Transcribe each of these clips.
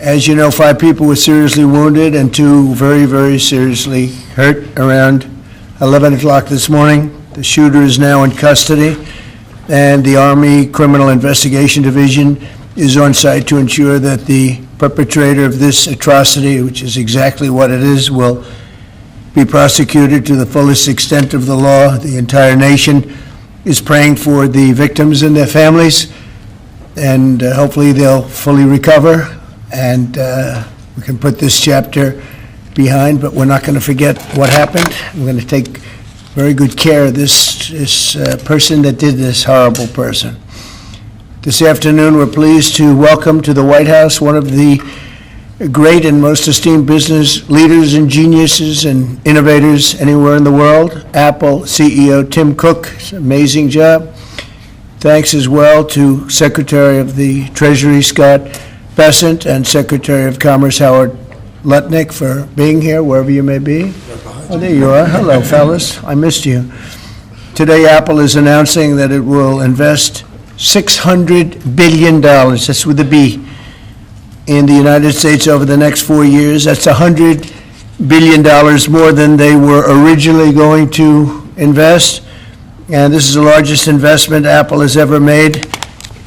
As you know, 5 people were seriously wounded and 2 very, very seriously hurt around 11 o'clock this morning. The shooter is now in custody, and the Army Criminal Investigation Division is on site to ensure that the perpetrator of this atrocity, which is exactly what it is, will be prosecuted to the fullest extent of the law. The entire nation is praying for the victims and their families, and hopefully they'll fully recover, and we can put this chapter behind, but we're not going to forget what happened. We're going to take very good care of this person that did this, horrible person. This afternoon, we're pleased to welcome to the White House one of the great and most esteemed business leaders and geniuses and innovators anywhere in the world, Apple CEO Tim Cook. It's an amazing job. Thanks as well to Secretary of the Treasury Scott Bessent and Secretary of Commerce Howard Lutnick for being here, wherever you may be. Oh, there you are. Hello, fellas. I missed you. Today, Apple is announcing that it will invest $600 billion, that's with a B, in the United States over the next 4 years. That's $100 billion more than they were originally going to invest. And this is the largest investment Apple has ever made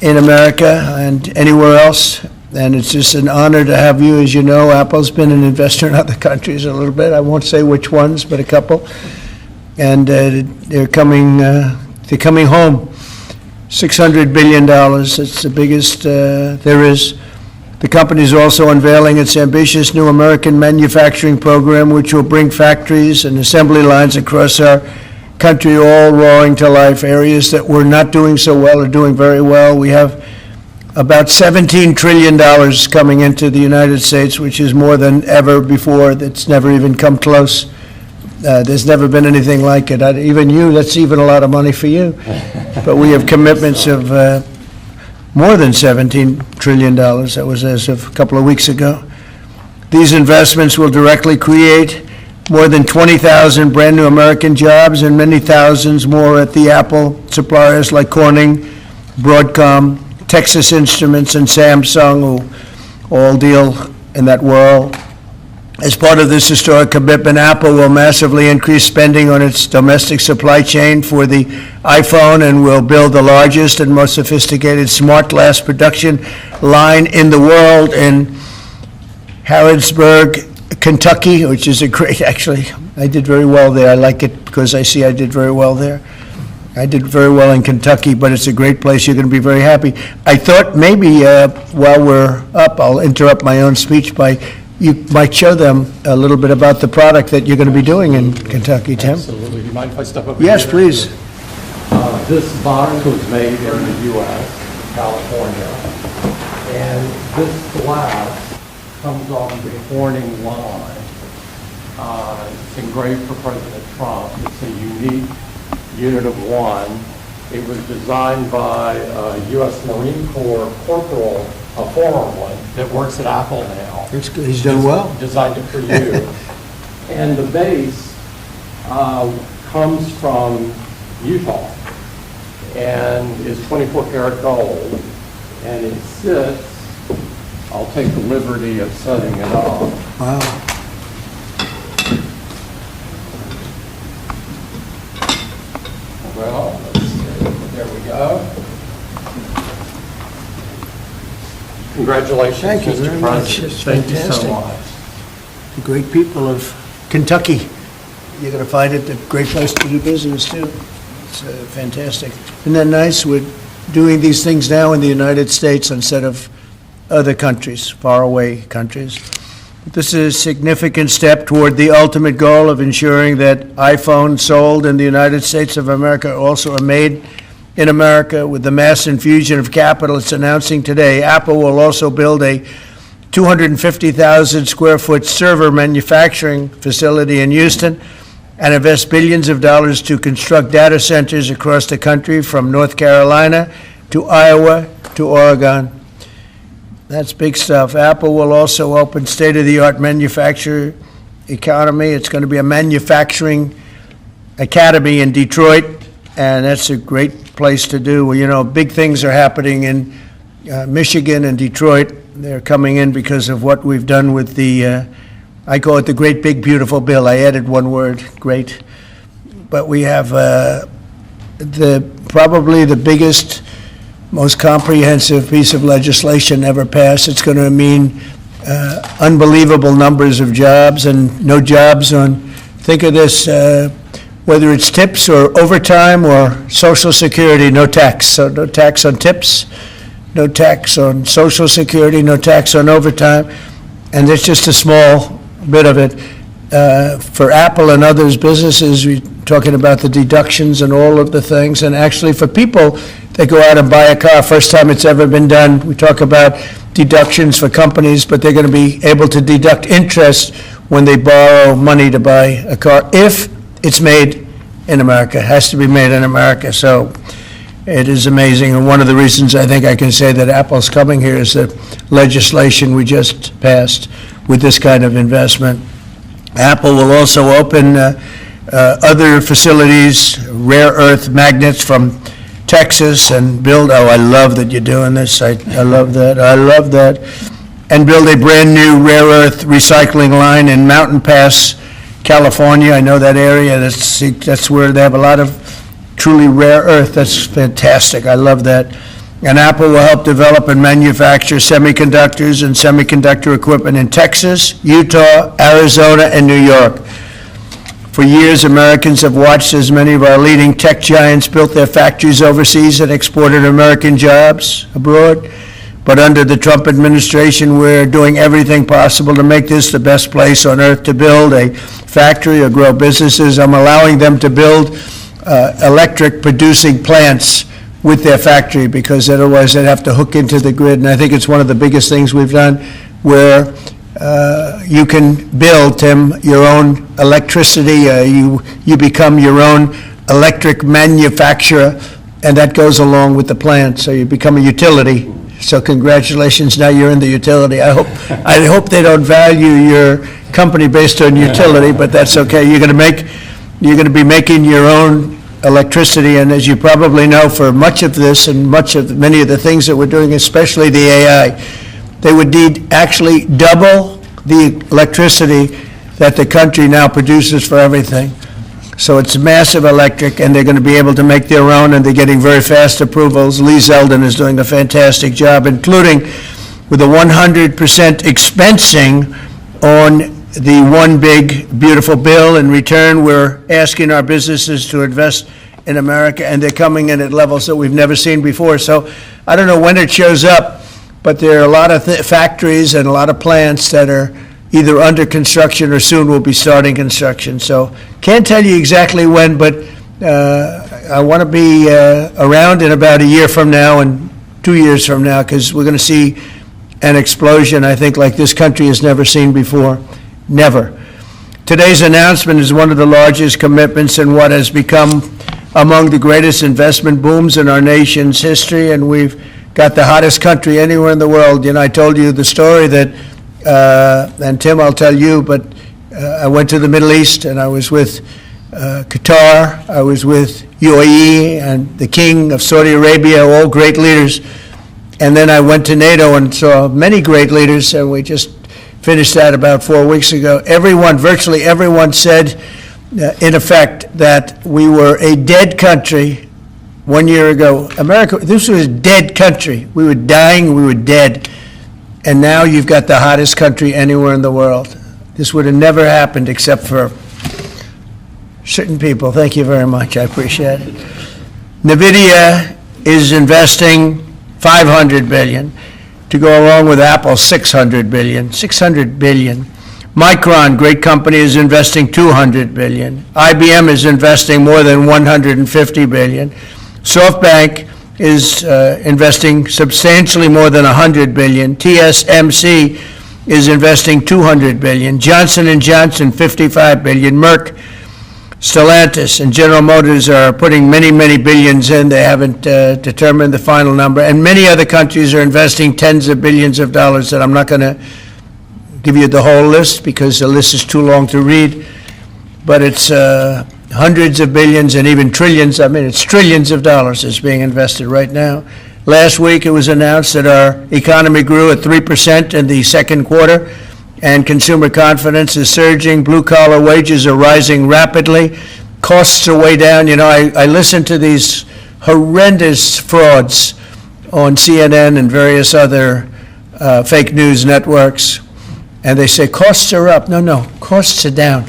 in America and anywhere else. And it's just an honor to have you. As you know, Apple's been an investor in other countries a little bit. I won't say which ones, but a couple. And they're coming home. $600 billion, it's the biggest there is. The company is also unveiling its ambitious new American manufacturing program, which will bring factories and assembly lines across our country all roaring to life. Areas that were not doing so well are doing very well. We have about $17 trillion coming into the United States, which is more than ever before. That's never even come close. There's never been anything like it. Even you, that's even a lot of money for you. But we have commitments of more than $17 trillion. That was as of a couple of weeks ago. These investments will directly create more than 20,000 brand new American jobs and many thousands more at the Apple suppliers like Corning, Broadcom, Texas Instruments, and Samsung, who all deal in that world. As part of this historic commitment, Apple will massively increase spending on its domestic supply chain for the iPhone and will build the largest and most sophisticated smart glass production line in the world in Harrodsburg, Kentucky, which is a great, actually, I did very well there. I like it because I see I did very well there. I did very well in Kentucky, but it's a great place. You're going to be very happy. I thought maybe while we're up, I'll interrupt my own speech by you might show them a little bit about the product that you're going to be doing in Kentucky, Tim. Absolutely. Do you mind if I step up? Yes, please. This box was made in the U.S., California, and this glass comes off the Corning line. It's engraved for President Trump. It's a unique unit of one. It was designed by a U.S. Marine Corps corporal, a former one, that works at Apple now. That's good. He's done well. Designed it for you. And the base comes from Utah and is 24 karat gold. And it sits, I'll take the liberty of setting it up. Wow. Well, let's see. There we go. Congratulations, Thank you Mr. very much. President. It's Thank you so fantastic. much. The great people of Kentucky. You're going to find it a great place to do business, too. It's fantastic. Isn't that nice? We're doing these things now in the United States instead of other countries, faraway countries. This is a significant step toward the ultimate goal of ensuring that iPhones sold in the United States of America also are made in America. With the mass infusion of capital it's announcing today, Apple will also build a 250,000 square foot server manufacturing facility in Houston and invest billions of dollars to construct data centers across the country from North Carolina to Iowa to Oregon. That's big stuff. Apple will also open state-of-the-art manufacturing economy. It's going to be a manufacturing academy in Detroit, and that's a great place to do. Well, you know, big things are happening in Michigan and Detroit. They're coming in because of what we've done with the, I call it the great big beautiful bill. I added one word, great. But we have probably the biggest, most comprehensive piece of legislation ever passed. It's going to mean unbelievable numbers of jobs, and no jobs on, think of this, whether it's tips or overtime or Social Security, no tax. So no tax on tips, no tax on Social Security, no tax on overtime, and it's just a small bit of it. For Apple and others businesses, we're talking about the deductions and all of the things, and actually for people that go out and buy a car, first time it's ever been done, we talk about deductions for companies, but they're going to be able to deduct interest when they borrow money to buy a car, if it's made in America. It has to be made in America. So it is amazing, and one of the reasons I think I can say that Apple's coming here is the legislation we just passed with this kind of investment. Apple will also open other facilities, rare earth magnets from Texas, and build, I love that you're doing this, I love that, and build a brand-new rare earth recycling line in Mountain Pass, California. I know that area, that's where they have a lot of truly rare earth. That's fantastic, I love that. And Apple will help develop and manufacture semiconductors and semiconductor equipment in Texas, Utah, Arizona, and New York. For years, Americans have watched as many of our leading tech giants built their factories overseas and exported American jobs abroad. But under the Trump administration, we're doing everything possible to make this the best place on earth to build a factory or grow businesses. I'm allowing them to build electric producing plants with their factory, because otherwise they'd have to hook into the grid. And I think it's one of the biggest things we've done, where you can build, Tim, your own electricity. You become your own electric manufacturer, and that goes along with the plant. So you become a utility. So congratulations, now you're in the utility. I hope they don't value your company based on utility, but that's okay. You're going to be making your own electricity, and as you probably know, for much of this and many of the things that we're doing, especially the AI, they would need actually double the electricity that the country now produces for everything. So it's massive electric, and they're going to be able to make their own, and they're getting very fast approvals. Lee Zeldin is doing a fantastic job, including with a 100% expensing on the one big beautiful bill. In return, we're asking our businesses to invest in America, and they're coming in at levels that we've never seen before. So I don't know when it shows up, but there are a lot of factories and a lot of plants that are either under construction or soon will be starting construction. So can't tell you exactly when, but I want to be around in about a year from now and 2 years from now, because we're going to see an explosion, I think, like this country has never seen before. Never. Today's announcement is one of the largest commitments in what has become among the greatest investment booms in our nation's history, and we've got the hottest country anywhere in the world. You know, I told you the story that, and Tim, I'll tell you, but I went to the Middle East, and I was with Qatar, I was with UAE, and the King of Saudi Arabia, all great leaders. And then I went to NATO and saw many great leaders, and we just finished that about 4 weeks ago. Virtually everyone said, in effect, that we were a dead country 1 year ago. America, this was a dead country. We were dying, we were dead. And now you've got the hottest country anywhere in the world. This would have never happened except for certain people. Thank you very much, I appreciate it. NVIDIA is investing $500 billion. To go along with Apple, $600 billion. Micron, great company, is investing $200 billion. IBM is investing more than $150 billion. SoftBank is investing substantially more than $100 billion. TSMC is investing $200 billion. Johnson & Johnson, $55 billion. Merck, Stellantis, and General Motors are putting many, many billions in. They haven't determined the final number. And many other countries are investing tens of billions of dollars, and I'm not going to give you the whole list because the list is too long to read. But it's hundreds of billions and even trillions. I mean, it's trillions of dollars is being invested right now. Last week, it was announced that our economy grew at 3% in the second quarter, and consumer confidence is surging. Blue-collar wages are rising rapidly. Costs are way down. You know, I listen to these horrendous frauds on CNN and various other fake news networks, and they say costs are up. No, costs are down.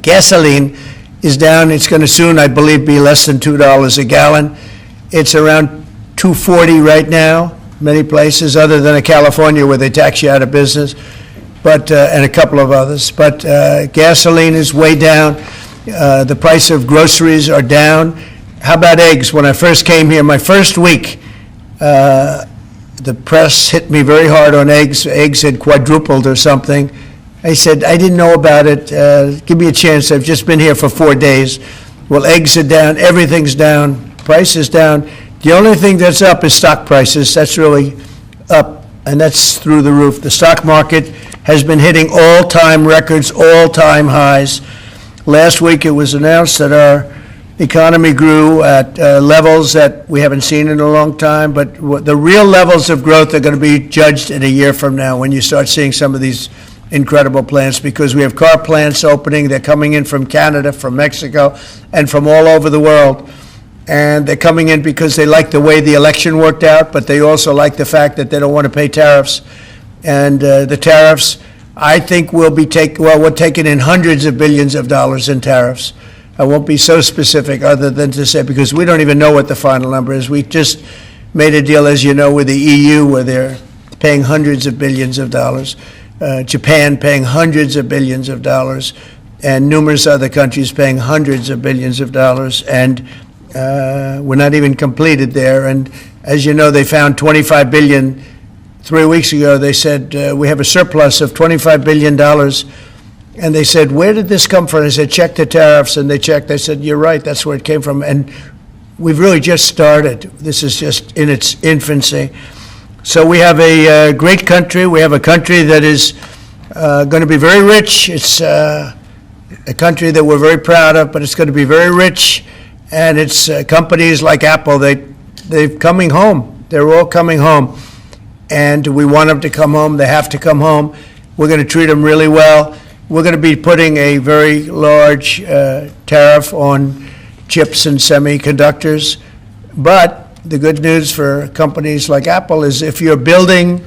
Gasoline is down. It's going to soon, I believe, be less than $2 a gallon. It's around $2.40 right now, many places, other than in California where they tax you out of business, but and a couple of others. But gasoline is way down. The price of groceries are down. How about eggs? When I first came here, my first week, the press hit me very hard on eggs. Eggs had quadrupled or something. I said, I didn't know about it. Give me a chance. I've just been here for 4 days. Well, eggs are down. Everything's down. Price is down. The only thing that's up is stock prices. That's really up, and that's through the roof. The stock market has been hitting all-time records, all-time highs. Last week, it was announced that our economy grew at levels that we haven't seen in a long time, but the real levels of growth are going to be judged in a year from now when you start seeing some of these incredible plants, because we have car plants opening. They're coming in from Canada, from Mexico, and from all over the world. And they're coming in because they like the way the election worked out, but they also like the fact that they don't want to pay tariffs. And the tariffs, I think, we're taking in hundreds of billions of dollars in tariffs. I won't be so specific other than to say, because we don't even know what the final number is. We just made a deal, as you know, with the EU where they're paying hundreds of billions of dollars. Japan paying hundreds of billions of dollars, and numerous other countries paying hundreds of billions of dollars. And we're not even completed there. And as you know, they found $25 billion 3 weeks ago. They said, we have a surplus of $25 billion. And they said, where did this come from? I said, check the tariffs. And they checked. They said, you're right, that's where it came from. And we've really just started. This is just in its infancy. So we have a great country. We have a country that is going to be very rich. It's a country that we're very proud of, but it's going to be very rich. And it's companies like Apple, they're coming home. They're all coming home. And we want them to come home. They have to come home. We're going to treat them really well. We're going to be putting a very large tariff on chips and semiconductors. But the good news for companies like Apple is if you're building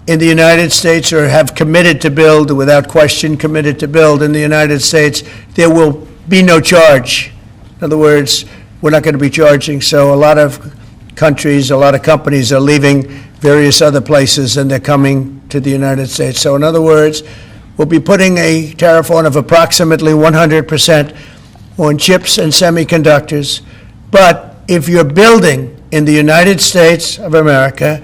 in the United States or have committed to build, without question committed to build in the United States, there will be no charge. In other words, we're not going to be charging. So a lot of countries, a lot of companies are leaving various other places and they're coming to the United States. So in other words, we'll be putting a tariff on of approximately 100% on chips and semiconductors. But if you're building in the United States of America,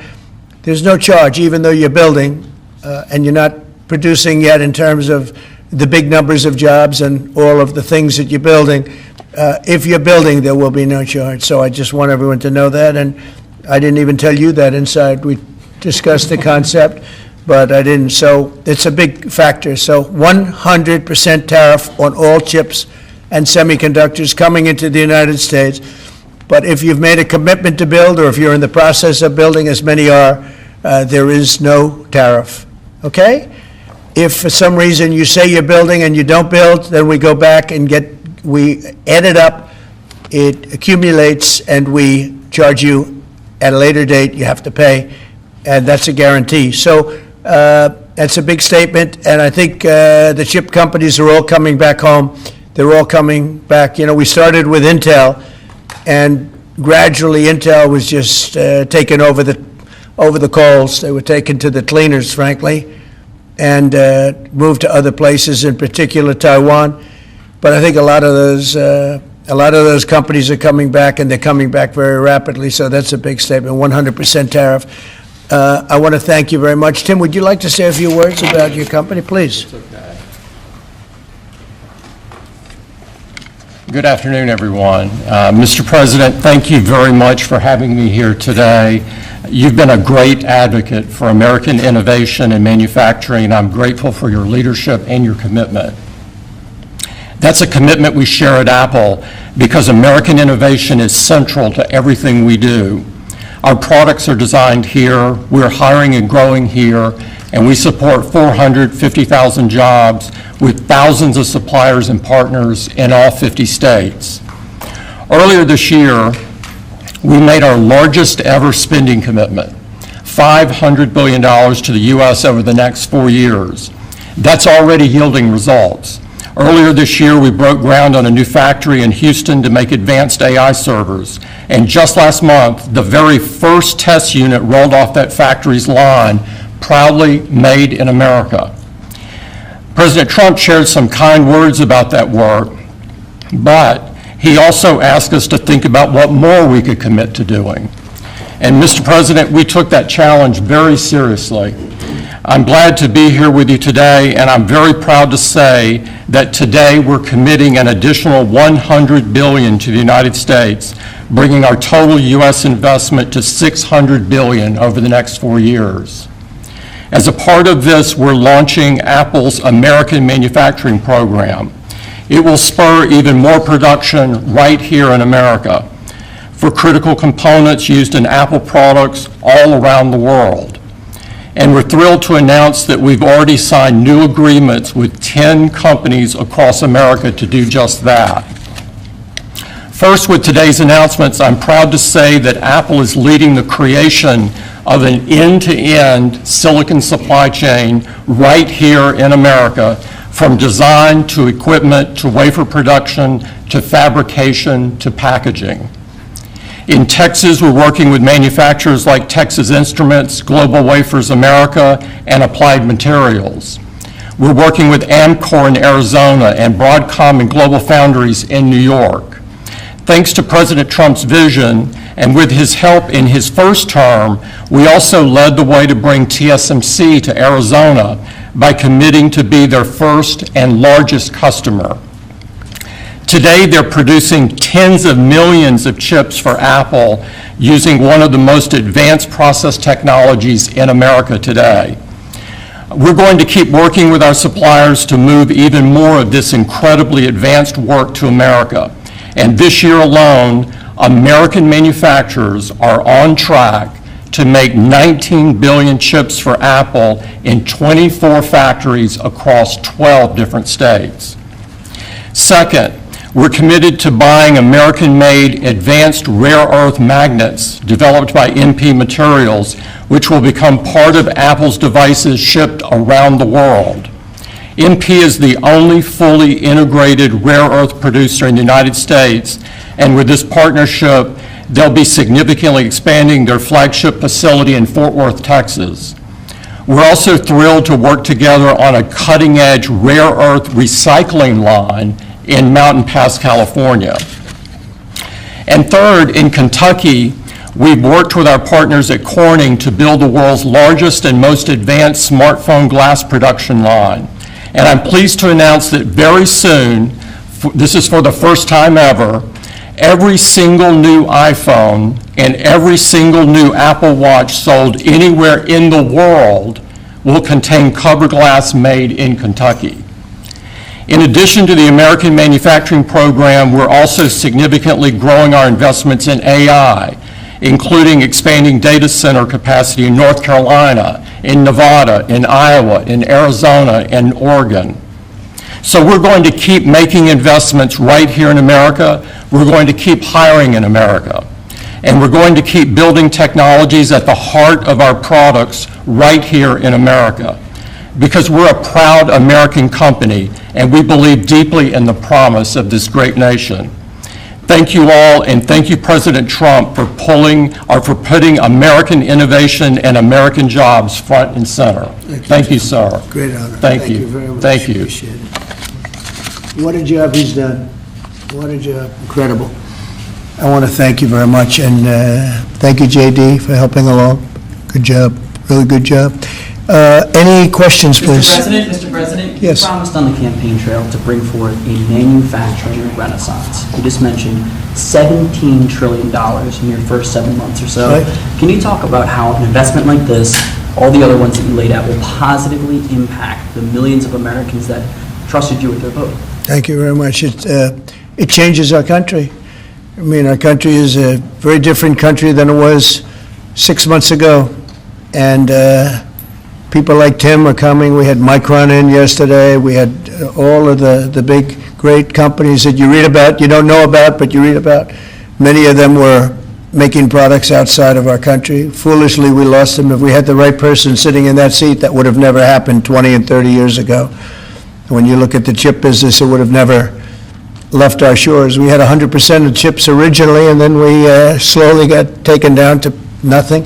there's no charge, even though you're building and you're not producing yet in terms of the big numbers of jobs and all of the things that you're building. If you're building, there will be no charge. So I just want everyone to know that. And I didn't even tell you that inside. We discussed the concept, but I didn't. So it's a big factor. So 100% tariff on all chips and semiconductors coming into the United States. But if you've made a commitment to build, or if you're in the process of building, as many are, there is no tariff. Okay? If for some reason you say you're building and you don't build, then we go back and we add it up, it accumulates, and we charge you at a later date. You have to pay, and that's a guarantee. So that's a big statement, and I think the chip companies are all coming back home. They're all coming back. You know, we started with Intel, and gradually Intel was just taken over the coals. They were taken to the cleaners, frankly, and moved to other places, in particular Taiwan. But I think a lot of those companies are coming back, and they're coming back very rapidly. So that's a big statement. 100% tariff. I want to thank you very much. Tim, would you like to say a few words about your company, please? It's okay. Good afternoon, everyone. Mr. President, thank you very much for having me here today. You've been a great advocate for American innovation and manufacturing. I'm grateful for your leadership and your commitment. That's a commitment we share at Apple because American innovation is central to everything we do. Our products are designed here, we're hiring and growing here, and we support 450,000 jobs with thousands of suppliers and partners in all 50 states. Earlier this year, we made our largest ever spending commitment, $500 billion to the U.S. over the next 4 years. That's already yielding results. Earlier this year, we broke ground on a new factory in Houston to make advanced AI servers. And just last month, the very first test unit rolled off that factory's line, proudly made in America. President Trump shared some kind words about that work, but he also asked us to think about what more we could commit to doing. And Mr. President, we took that challenge very seriously. I'm glad to be here with you today, and I'm very proud to say that today we're committing an additional $100 billion to the United States, bringing our total U.S. investment to $600 billion over the next 4 years. As a part of this, we're launching Apple's American Manufacturing Program. It will spur even more production right here in America for critical components used in Apple products all around the world. And we're thrilled to announce that we've already signed new agreements with 10 companies across America to do just that. First, with today's announcements, I'm proud to say that Apple is leading the creation of an end-to-end silicon supply chain right here in America, from design to equipment to wafer production to fabrication to packaging. In Texas, we're working with manufacturers like Texas Instruments, Global Wafers America, and Applied Materials. We're working with Amcor in Arizona and Broadcom and Global Foundries in New York. Thanks to President Trump's vision, and with his help in his first term, we also led the way to bring TSMC to Arizona by committing to be their first and largest customer. Today, they're producing tens of millions of chips for Apple using one of the most advanced process technologies in America today. We're going to keep working with our suppliers to move even more of this incredibly advanced work to America. And this year alone, American manufacturers are on track to make 19 billion chips for Apple in 24 factories across 12 different states. Second, we're committed to buying American-made advanced rare earth magnets developed by MP Materials, which will become part of Apple's devices shipped around the world. MP is the only fully integrated rare earth producer in the United States, and with this partnership, they'll be significantly expanding their flagship facility in Fort Worth, Texas. We're also thrilled to work together on a cutting-edge rare earth recycling line in Mountain Pass, California. And third, in Kentucky, we've worked with our partners at Corning to build the world's largest and most advanced smartphone glass production line. And I'm pleased to announce that very soon, this is for the first time ever, every single new iPhone and every single new Apple Watch sold anywhere in the world will contain cover glass made in Kentucky. In addition to the American Manufacturing Program, we're also significantly growing our investments in AI, including expanding data center capacity in North Carolina, in Nevada, in Iowa, in Arizona, and Oregon. So we're going to keep making investments right here in America. We're going to keep hiring in America. And we're going to keep building technologies at the heart of our products right here in America, because we're a proud American company and we believe deeply in the promise of this great nation. Thank you all, and thank you, President Trump, for putting American innovation and American jobs front and center. Thank you, sir. Great honor. Thank you. Very much. Thank you. Appreciate it. What a job he's done. What a job. Incredible. I want to thank you very much, and thank you, JD, for helping along. Good job. Really good job. Any questions, please? Mr. President, Yes. you promised on the campaign trail to bring forth a manufacturing renaissance. You just mentioned $17 trillion in your first 7 months or so. Right. Can you talk about how an investment like this, all the other ones that you laid out, will positively impact the millions of Americans that trusted you with their vote? Thank you very much. It changes our country. I mean, our country is a very different country than it was 6 months ago. And people like Tim are coming. We had Micron in yesterday. We had all of the big, great companies that you read about, you don't know about, but you read about. Many of them were making products outside of our country. Foolishly, we lost them. If we had the right person sitting in that seat, that would have never happened 20 and 30 years ago. When you look at the chip business, it would have never left our shores. We had 100% of chips originally, and then we slowly got taken down to nothing.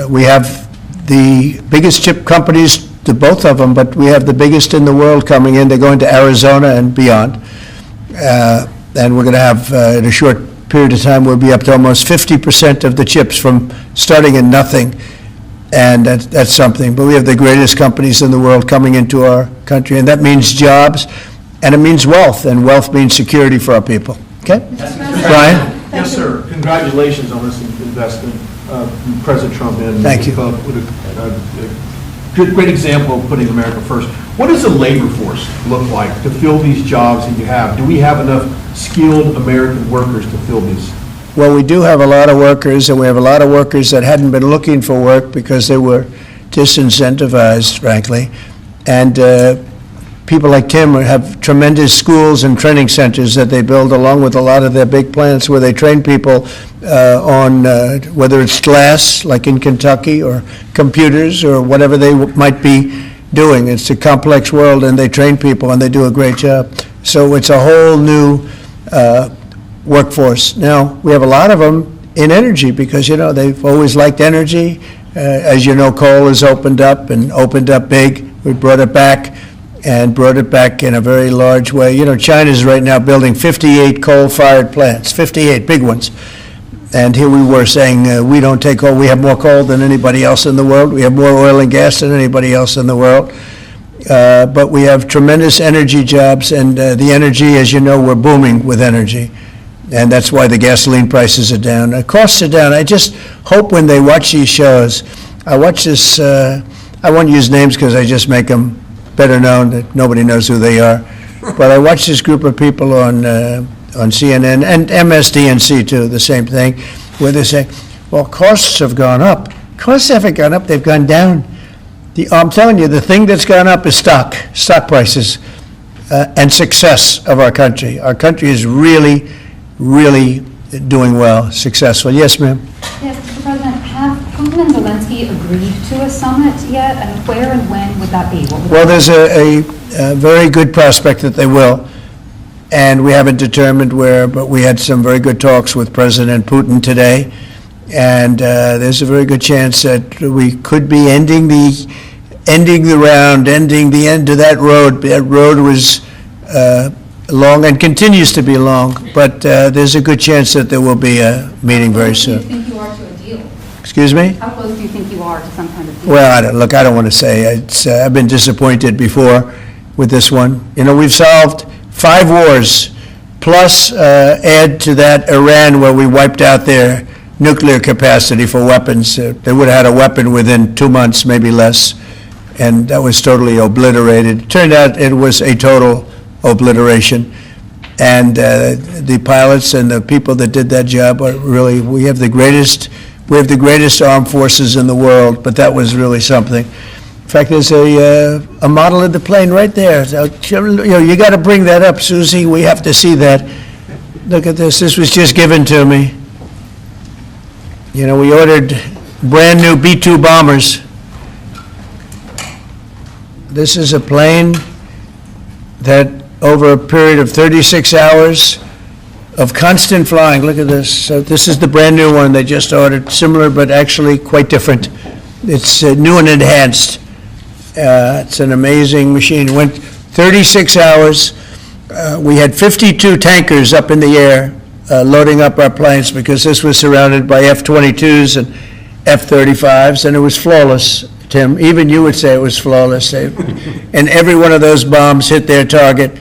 We have the biggest chip companies, to both of them, but we have the biggest in the world coming in. They're going to Arizona and beyond. And we're going to have, in a short period of time, we'll be up to almost 50% of the chips from starting in nothing. And that's something. But we have the greatest companies in the world coming into our country, and that means jobs, and it means wealth, and wealth means security for our people. Okay? Brian? Yes, sir. Congratulations on this investment, President Trump. And Thank you. With a great example of putting America first. What does the labor force look like to fill these jobs that you have? Do we have enough skilled American workers to fill these? Well, we do have a lot of workers, and we have a lot of workers that hadn't been looking for work because they were disincentivized, frankly. And people like Tim have tremendous schools and training centers that they build along with a lot of their big plants where they train people on whether it's glass, like in Kentucky, or computers, or whatever they might be doing. It's a complex world, and they train people, and they do a great job. So it's a whole new workforce. Now, we have a lot of them in energy because, they've always liked energy. As you know, coal has opened up and opened up big. We brought it back and brought it back in a very large way. China's right now building 58 coal-fired plants, 58 big ones. And here we were saying, we don't take coal. We have more coal than anybody else in the world. We have more oil and gas than anybody else in the world. But we have tremendous energy jobs, and the energy, as you know, we're booming with energy. And that's why the gasoline prices are down. The costs are down. I just hope when they watch these shows, I watch this, I won't use names because I just make them better known, that nobody knows who they are. But I watch this group of people on CNN and MSDNC too, the same thing, where they say, well, costs have gone up. Costs haven't gone up, they've gone down. I'm telling you, the thing that's gone up is stock prices, and success of our country. Our country is really, really doing well, successful. Yes, ma'am? Yes, Mr. President, have Putin and Zelensky agreed to a summit yet, and where and when would that be? Well, there's a very good prospect that they will, and we haven't determined where, but we had some very good talks with President Putin today, and there's a very good chance that we could be ending the end of that road. That road was long and continues to be long, but there's a good chance that there will be a meeting very soon. How close do you think you are to a deal? Excuse me? How close do you think you are to some kind of deal? Well, I don't want to say. I've been disappointed before with this one. We've solved 5 wars, plus add to that Iran, where we wiped out their nuclear capacity for weapons. They would have had a weapon within 2 months, maybe less, and that was totally obliterated. It turned out it was a total obliteration, and the pilots and the people that did that job are really, we have the greatest armed forces in the world, but that was really something. In fact, there's a model of the plane right there. So, you got to bring that up, Susie. We have to see that. Look at this. This was just given to me. We ordered brand new B-2 bombers. This is a plane that over a period of 36 hours of constant flying, look at this. So this is the brand new one they just ordered, similar but actually quite different. It's new and enhanced. It's an amazing machine. It went 36 hours. We had 52 tankers up in the air loading up our planes because this was surrounded by F-22s and F-35s, and it was flawless, Tim. Even you would say it was flawless. And every one of those bombs hit their target.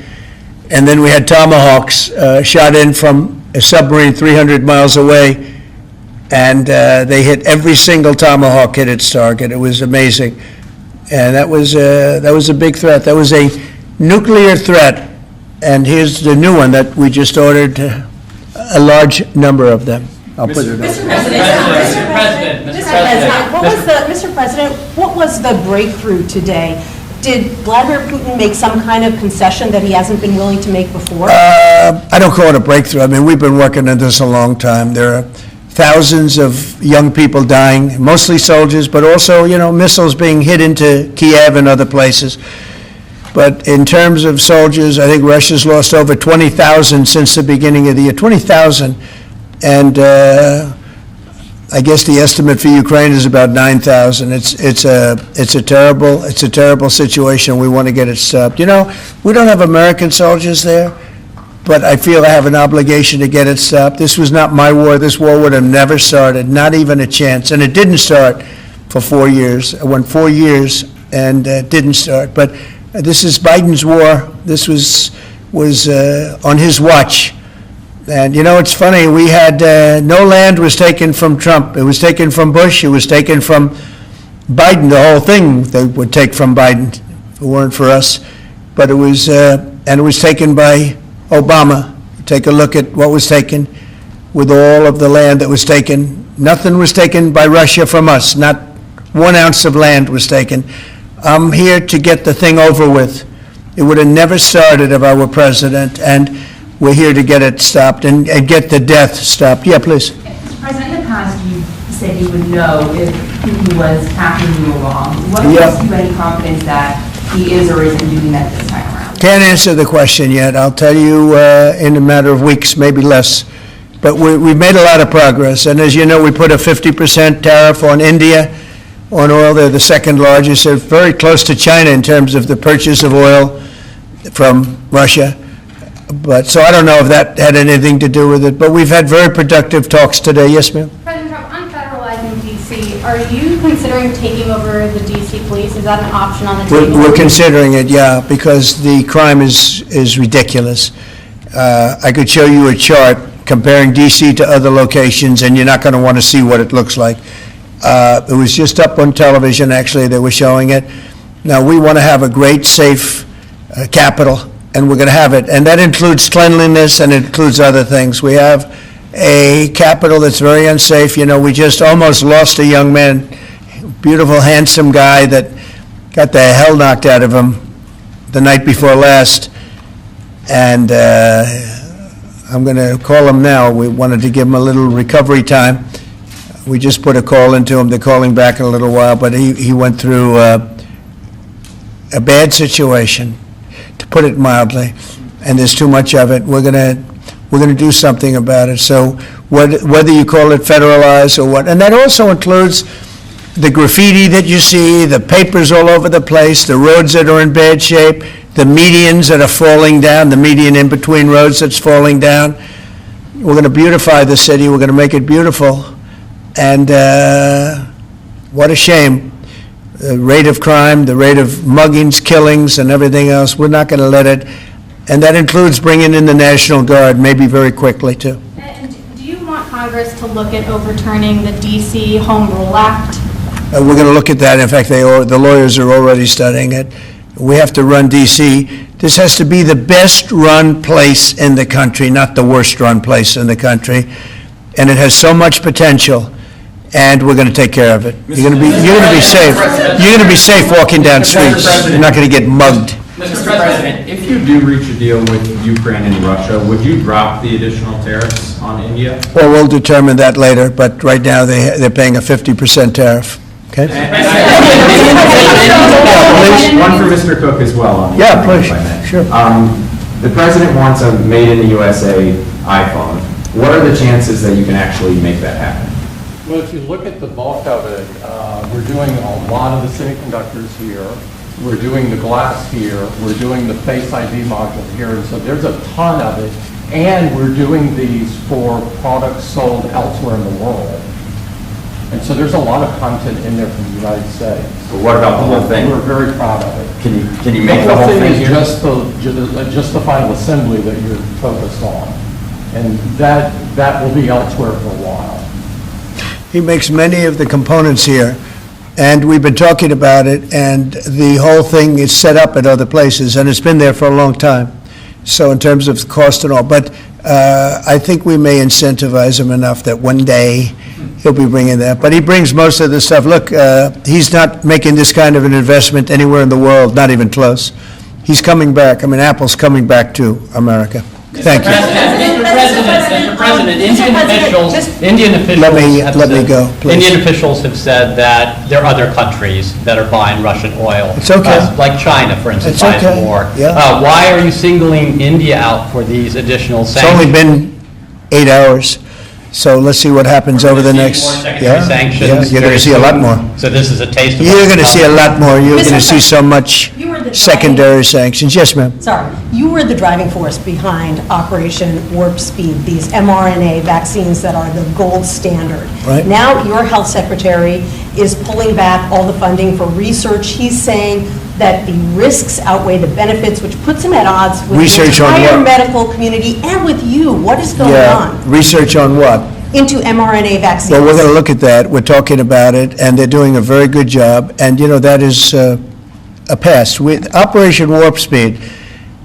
And then we had Tomahawks shot in from a submarine 300 miles away, and they hit every single Tomahawk hit its target. It was amazing. And that was a big threat. That was a nuclear threat. And here's the new one that we just ordered, a large number of them. I'll put it up. Mr. President, what was the breakthrough today? Did Vladimir Putin make some kind of concession that he hasn't been willing to make before? I don't call it a breakthrough. I mean, we've been working on this a long time. There are thousands of young people dying, mostly soldiers, but also, missiles being hit into Kiev and other places. But in terms of soldiers, I think Russia's lost over 20,000 since the beginning of the year. 20,000. And I guess the estimate for Ukraine is about 9,000. It's a terrible situation. We want to get it stopped. We don't have American soldiers there, but I feel I have an obligation to get it stopped. This was not my war. This war would have never started, not even a chance. And it didn't start for 4 years. It went 4 years and didn't start. But this is Biden's war. This was on his watch. And, it's funny, we had, no land was taken from Trump. It was taken from Bush. It was taken from Biden. The whole thing they would take from Biden if it weren't for us. But it was taken by Obama. Take a look at what was taken with all of the land that was taken. Nothing was taken by Russia from us. Not 1 ounce of land was taken. I'm here to get the thing over with. It would have never started if I were president, and we're here to get it stopped and get the death stopped. Yeah, please. Mr. President, in the past, you said you would know if Putin was tackling you along. What gives you any confidence that he is or isn't doing that this time around? Can't answer the question yet. I'll tell you in a matter of weeks, maybe less. But we've made a lot of progress. And as you know, we put a 50% tariff on India on oil. They're the second largest. They're very close to China in terms of the purchase of oil from Russia. But, so I don't know if that had anything to do with it, but we've had very productive talks today. Yes, ma'am? President Trump, on federalizing D.C., are you considering taking over the D.C. police? Is that an option on the table? We're considering it, yeah, because the crime is ridiculous. I could show you a chart comparing D.C. to other locations, and you're not going to want to see what it looks like. It was just up on television, actually, they were showing it. Now, we want to have a great, safe capital, and we're going to have it. And that includes cleanliness and it includes other things. We have a capital that's very unsafe. We just almost lost a young man, beautiful, handsome guy that got the hell knocked out of him the night before last. And I'm going to call him now. We wanted to give him a little recovery time. We just put a call into him. They're calling back in a little while, but he went through a bad situation, to put it mildly, and there's too much of it. We're going to do something about it. So whether you call it federalized or what, and that also includes the graffiti that you see, the papers all over the place, the roads that are in bad shape, the medians that are falling down, the median in between roads that's falling down. We're going to beautify the city. We're going to make it beautiful. And what a shame. The rate of crime, the rate of muggings, killings, and everything else, we're not going to let it. And that includes bringing in the National Guard, maybe very quickly, too. And do you want Congress to look at overturning the D.C. Home Rule Act? We're going to look at that. In fact, the lawyers are already studying it. We have to run D.C. This has to be the best-run place in the country, not the worst-run place in the country. And it has so much potential. And we're going to take care of it. You're going to be safe. You're going to be safe walking down streets. You're not going to get mugged. Mr. President, if you do reach a deal with Ukraine and Russia, would you drop the additional tariffs on India? Well, we'll determine that later, but right now they're paying a 50% tariff. Okay? One for Mr. Cook as well. On Yeah, please. Sure. The president wants a made-in-the-USA iPhone. What are the chances that you can actually make that happen? Well, if you look at the bulk of it, we're doing a lot of the semiconductors here. We're doing the glass here. We're doing the Face ID module here. And so there's a ton of it. And we're doing these for products sold elsewhere in the world. And so there's a lot of content in there from the United States. But what about the whole thing? We're very proud of it. Can you make the whole thing is here? just the final assembly that you're focused on. And that will be elsewhere for a while. He makes many of the components here, and we've been talking about it, and the whole thing is set up at other places, and it's been there for a long time. So in terms of cost and all, but I think we may incentivize him enough that one day he'll be bringing that. But he brings most of the stuff. Look, he's not making this kind of an investment anywhere in the world, not even close. He's coming back. I mean, Apple's coming back to America. Thank you. Mr. President, Indian officials Let me go, please. Indian officials have said that there are other countries that are buying Russian oil. It's okay. Like China, for instance, It's buys okay. more. Yeah. Why are you singling India out for these additional It's sanctions? only been 8 hours, so let's see what happens over the next. More secondary sanctions. You're going to see a lot more. So this is a taste of. You're going to see a lot more. You're going to see so much You were the secondary sanctions. Yes, ma'am. Sorry, you were the driving force behind Operation Warp Speed, these mRNA vaccines that are the gold standard. Right. Now, your health secretary is pulling back all the funding for research. He's saying that the risks outweigh the benefits, which puts him at odds with the Research on entire what? medical community and with you. What is going Yeah, on research on what? into mRNA vaccines? Well, we're going to look at that. We're talking about it, and they're doing a very good job. And, you know, that is a pass. Operation Warp Speed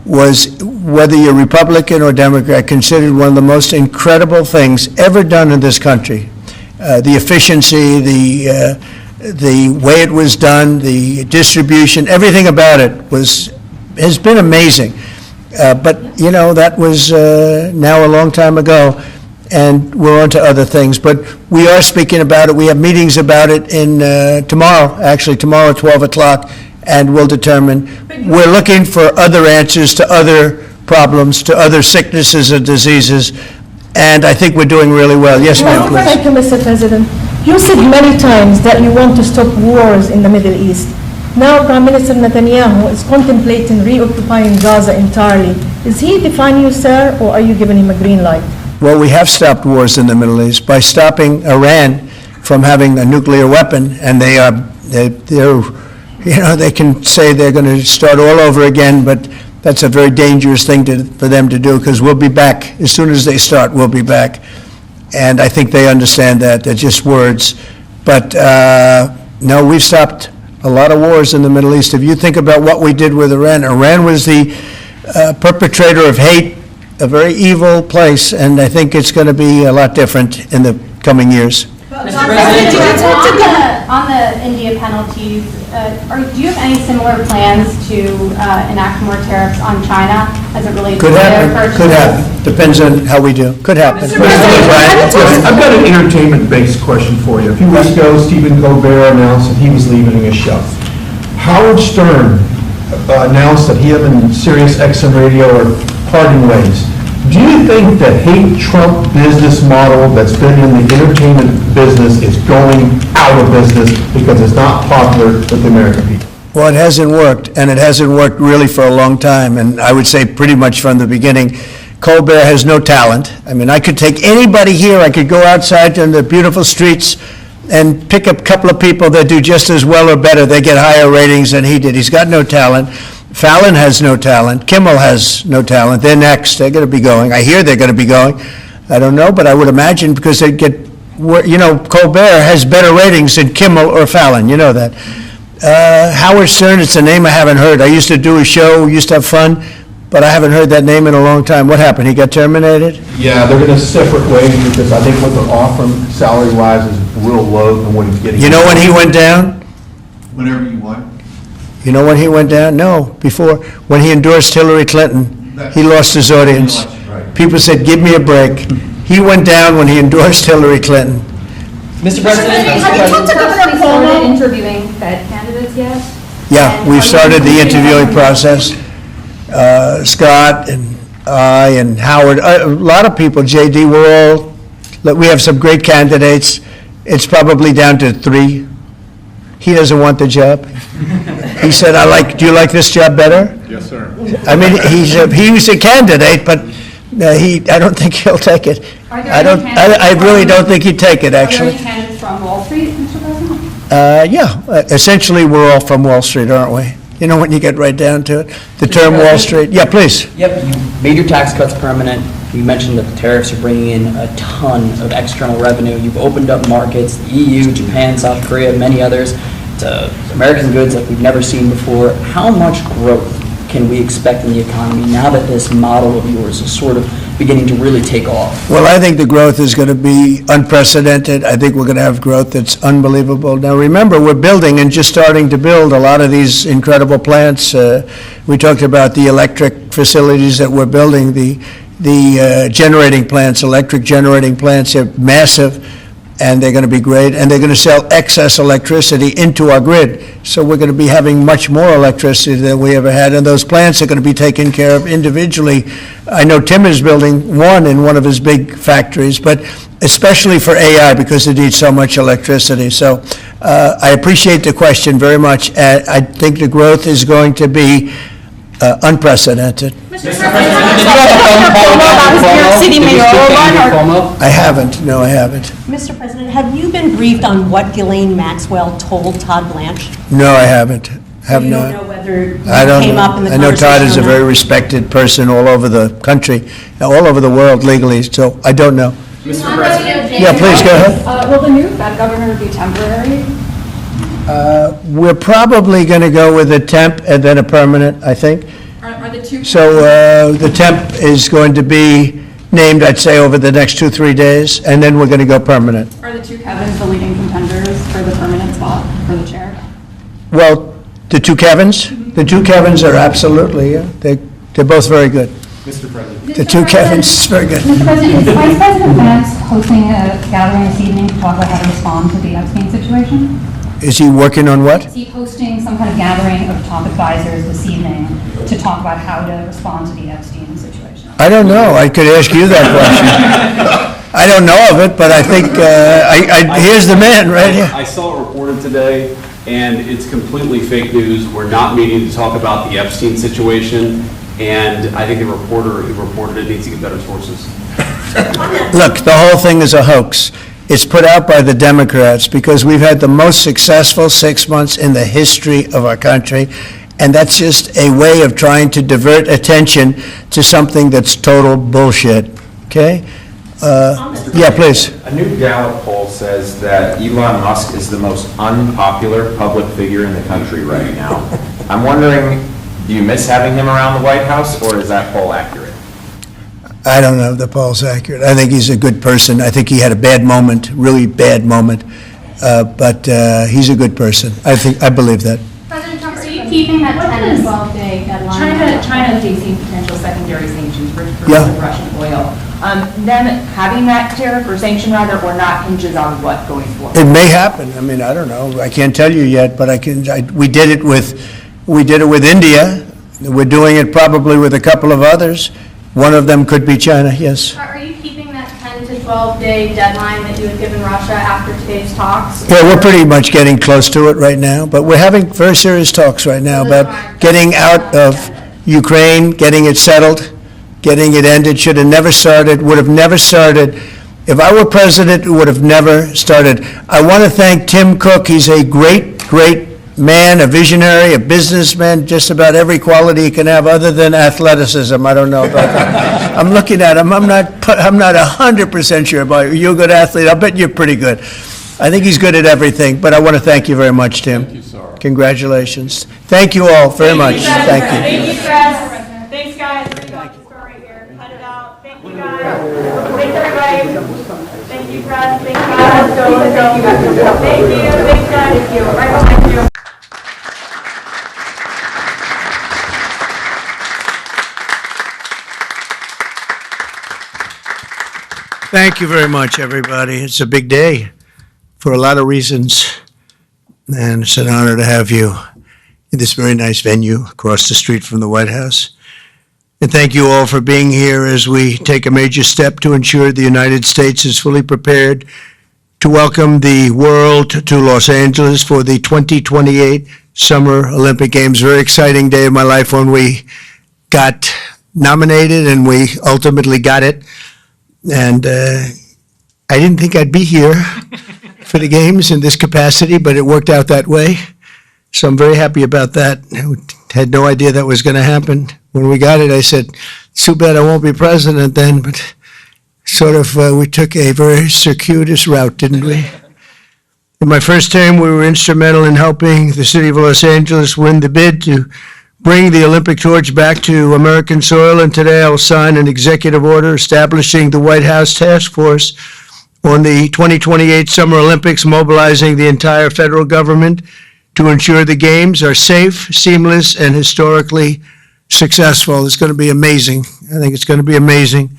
was, whether you're Republican or Democrat, considered one of the most incredible things ever done in this country. The efficiency, the way it was done, the distribution, everything about it has been amazing. But, you know, that was now a long time ago, and we're on to other things. But we are speaking about it. We have meetings about it tomorrow at 12 o'clock, and we'll determine. We're looking for other answers to other problems, to other sicknesses and diseases, and I think we're doing really well. Yes, ma'am, please. Thank you, Mr. President. You said many times that you want to stop wars in the Middle East. Now Prime Minister Netanyahu is contemplating reoccupying Gaza entirely. Is he defying you, sir, or are you giving him a green light? Well, we have stopped wars in the Middle East by stopping Iran from having a nuclear weapon, and they're you know, they can say they're going to start all over again, but that's a very dangerous thing for them to do, because we'll be back. As soon as they start, we'll be back. And I think they understand that. They're just words. But no, we've stopped a lot of wars in the Middle East. If you think about what we did with Iran, Iran was the perpetrator of hate, a very evil place, and I think it's going to be a lot different in the coming years. On the India penalties, do you have any similar plans to enact more tariffs on China as it relates to Could their happen, purchases? could happen. Depends on how we do. Could happen. I've got an entertainment-based question for you. A few weeks ago, Stephen Colbert announced that he was leaving his show. Howard Stern announced that he and Sirius XM Radio are parting ways. Do you think the hate Trump business model that's been in the entertainment business is going out of business because it's not popular with the American people? Well, it hasn't worked, and it hasn't worked really for a long time, and I would say pretty much from the beginning. Colbert has no talent. I mean, I could take anybody here, I could go outside in the beautiful streets and pick up a couple of people that do just as well or better. They get higher ratings than he did. He's got no talent. Fallon has no talent. Kimmel has no talent. They're next. They're going to be going. I hear they're going to be going. I don't know, but I would imagine because they get, you know, Colbert has better ratings than Kimmel or Fallon. You know that. Howard Stern, it's a name I haven't heard. I used to do a show, used to have fun, but I haven't heard that name in a long time. What happened? He got terminated? Yeah, they're going to separate ways because I think what they're offering salary-wise is real low than what he's getting. You know when he went down? Whenever you want. You know when he went down? No, before. When he endorsed Hillary Clinton, he lost his audience. People said, give me a break. He went down when he endorsed Hillary Clinton. Mr. President, Have you talked to Governor Cuomo? Interviewing Fed candidates yet? Yeah, And we've are you started the considering interviewing that? process. Scott and I and Howard, a lot of people, JD, we have some great candidates. It's probably down to 3. He doesn't want the job. He said, do you like this job better? Yes, sir. I mean, he's a candidate, but I don't think he'll take it. Are there I don't. any candidates I really from- don't think he'd take it, Are there actually. any candidates from Wall Street, Mr. President? Yeah, essentially, we're all from Wall Street, aren't we? You know, when you get right down to it, the term Wall Street. Yeah, please. Yep, you made your tax cuts permanent. You mentioned that the tariffs are bringing in a ton of external revenue. You've opened up markets, the EU, Japan, South Korea, many others, to American goods like we've never seen before. How much growth can we expect in the economy now that this model of yours is sort of beginning to really take off? Well, I think the growth is going to be unprecedented. I think we're going to have growth that's unbelievable. Now, remember, we're building and just starting to build a lot of these incredible plants. We talked about the electric facilities that we're building, the generating plants, electric generating plants. They're massive, and they're going to be great, and they're going to sell excess electricity into our grid. So we're going to be having much more electricity than we ever had, and those plants are going to be taken care of individually. I know Tim is building one in one of his big factories, but especially for AI, because it needs so much electricity. So I appreciate the question very much. I think the growth is going to be unprecedented. Mr. President, did you have a phone call about New York City Mayor? I haven't, no, I haven't. Mr. President, have you been briefed on what Ghislaine Maxwell told Todd Blanche? No, I haven't. Have You not. don't know whether I don't it came know. up in the I know Todd is a conversation or very not? respected person all over the country, all over the world legally, so I don't know. Mr. President. Yeah, please, go ahead. Will the new Fed governor be temporary? We're probably going to go with a temp and then a permanent, I think. Are the two? So the temp is going to be named, I'd say, over the next 2-3 days, and then we're going to go permanent. Are the two Kevins the leading contenders for the permanent spot for the chair? Well, the two Kevins? The two Kevins are absolutely, yeah, they're both very good. Mr. President. The two Kevins, very good. Mr. President, is Vice President Vance hosting a gathering this evening to talk about how to respond to the Epstein situation? Is he working on what? Is he hosting some kind of gathering of top advisors this evening to talk about how to respond to the Epstein situation? I don't know. I could ask you that question. I don't know of it, but I think, here's the man right here. I saw it reported today, and it's completely fake news. We're not meeting to talk about the Epstein situation, and I think the reporter who reported it needs to get better sources. Look, the whole thing is a hoax. It's put out by the Democrats because we've had the most successful 6 months in the history of our country, and that's just a way of trying to divert attention to something that's total bullshit, okay? Yeah, please. A new Gallup poll says that Elon Musk is the most unpopular public figure in the country right now. I'm wondering, do you miss having him around the White House, or is that poll accurate? I don't know if the poll's accurate. I think he's a good person. I think he had a bad moment, really bad moment, but he's a good person. I believe that. President Trump, are you keeping that 10 to 12 day deadline? China facing potential secondary sanctions for Yeah. Russian oil. Them having that tariff or sanction rather, or not hinges on what going forward? It may happen. I mean, I don't know. I can't tell you yet, but we did it with India. We're doing it probably with a couple of others. One of them could be China, yes. Are you keeping that 10 to 12 day deadline that you had given Russia after today's talks? Well, we're pretty much getting close to it right now, but we're having very serious talks right now about getting out of Ukraine, getting it settled, getting it ended. Should have never started, would have never started. If I were president, it would have never started. I want to thank Tim Cook. He's a great, great man, a visionary, a businessman, just about every quality he can have other than athleticism. I don't know about that. I'm looking at him. I'm not 100% sure about you. You're a good athlete. I bet you're pretty good. I think he's good at everything, but I want to thank you very much, Tim. Thank you, sir. Congratulations. Thank you all very much. Thank you. Thank you, Chris. Thanks, guys. Right here. Cut it out. Thank you, guys. Thanks, everybody. Thank you, Chris. Thank you, guys. Let's go. Thank you. Thanks, guys. Thank you. Right behind you. Thank you very much, everybody. It's a big day for a lot of reasons, and it's an honor to have you in this very nice venue across the street from the White House. And thank you all for being here as we take a major step to ensure the United States is fully prepared to welcome the world to Los Angeles for the 2028 Summer Olympic Games. Very exciting day of my life when we got nominated and we ultimately got it. And I didn't think I'd be here for the games in this capacity, but it worked out that way. So I'm very happy about that. I had no idea that was going to happen. When we got it, I said, it's too bad I won't be president then, but sort of we took a very circuitous route, didn't we? In my first term, we were instrumental in helping the city of Los Angeles win the bid to bring the Olympic torch back to American soil, and today I will sign an executive order establishing the White House Task Force on the 2028 Summer Olympics, mobilizing the entire federal government to ensure the games are safe, seamless, and historically successful. It's going to be amazing. I think it's going to be amazing.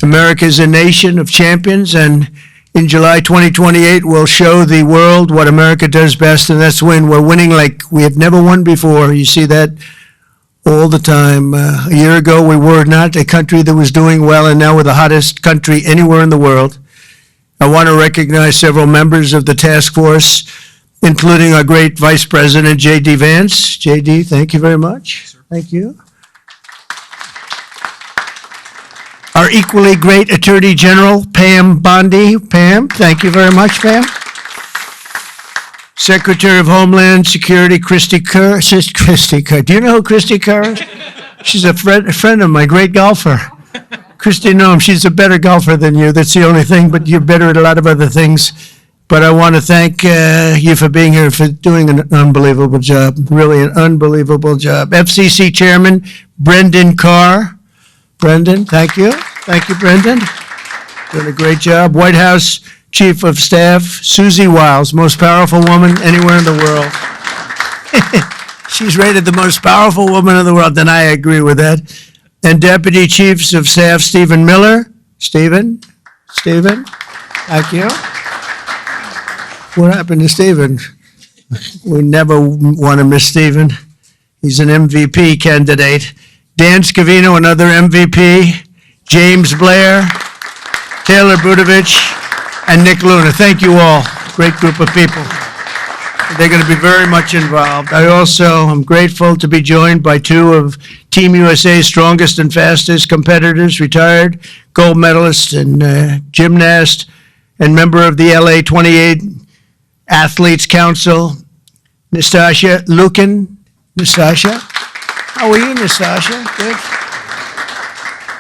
America is a nation of champions, and in July 2028, we'll show the world what America does best, and that's win. We're winning like we have never won before. You see that all the time. A year ago, we were not a country that was doing well, and now we're the hottest country anywhere in the world. I want to recognize several members of the task force, including our great Vice President, J.D. Vance. J.D., thank you very much. Thank you. Our equally great Attorney General, Pam Bondi. Pam, thank you very much, Pam. Secretary of Homeland Security, Christy Kerr. Christy Kerr. Do you know who Christy Kerr is? She's a friend of my great golfer. Christy, no, she's a better golfer than you. That's the only thing, but you're better at a lot of other things. But I want to thank you for being here, for doing an unbelievable job, really an unbelievable job. FCC Chairman, Brendan Carr. Brendan, thank you. Thank you, Brendan. Doing a great job. White House Chief of Staff, Susie Wiles, most powerful woman anywhere in the world. She's rated the most powerful woman in the world, and I agree with that. And Deputy Chiefs of Staff, Stephen Miller. Stephen, thank you. What happened to Stephen? We never want to miss Stephen. He's an MVP candidate. Dan Scavino, another MVP. James Blair, Taylor Budovich, and Nick Luna. Thank you all. Great group of people. They're going to be very much involved. I also am grateful to be joined by two of Team USA's strongest and fastest competitors, retired gold medalist and gymnast, and member of the LA 28 Athletes Council, Nastasha Lukin. Nastasha? How are you, Nastasha? Good.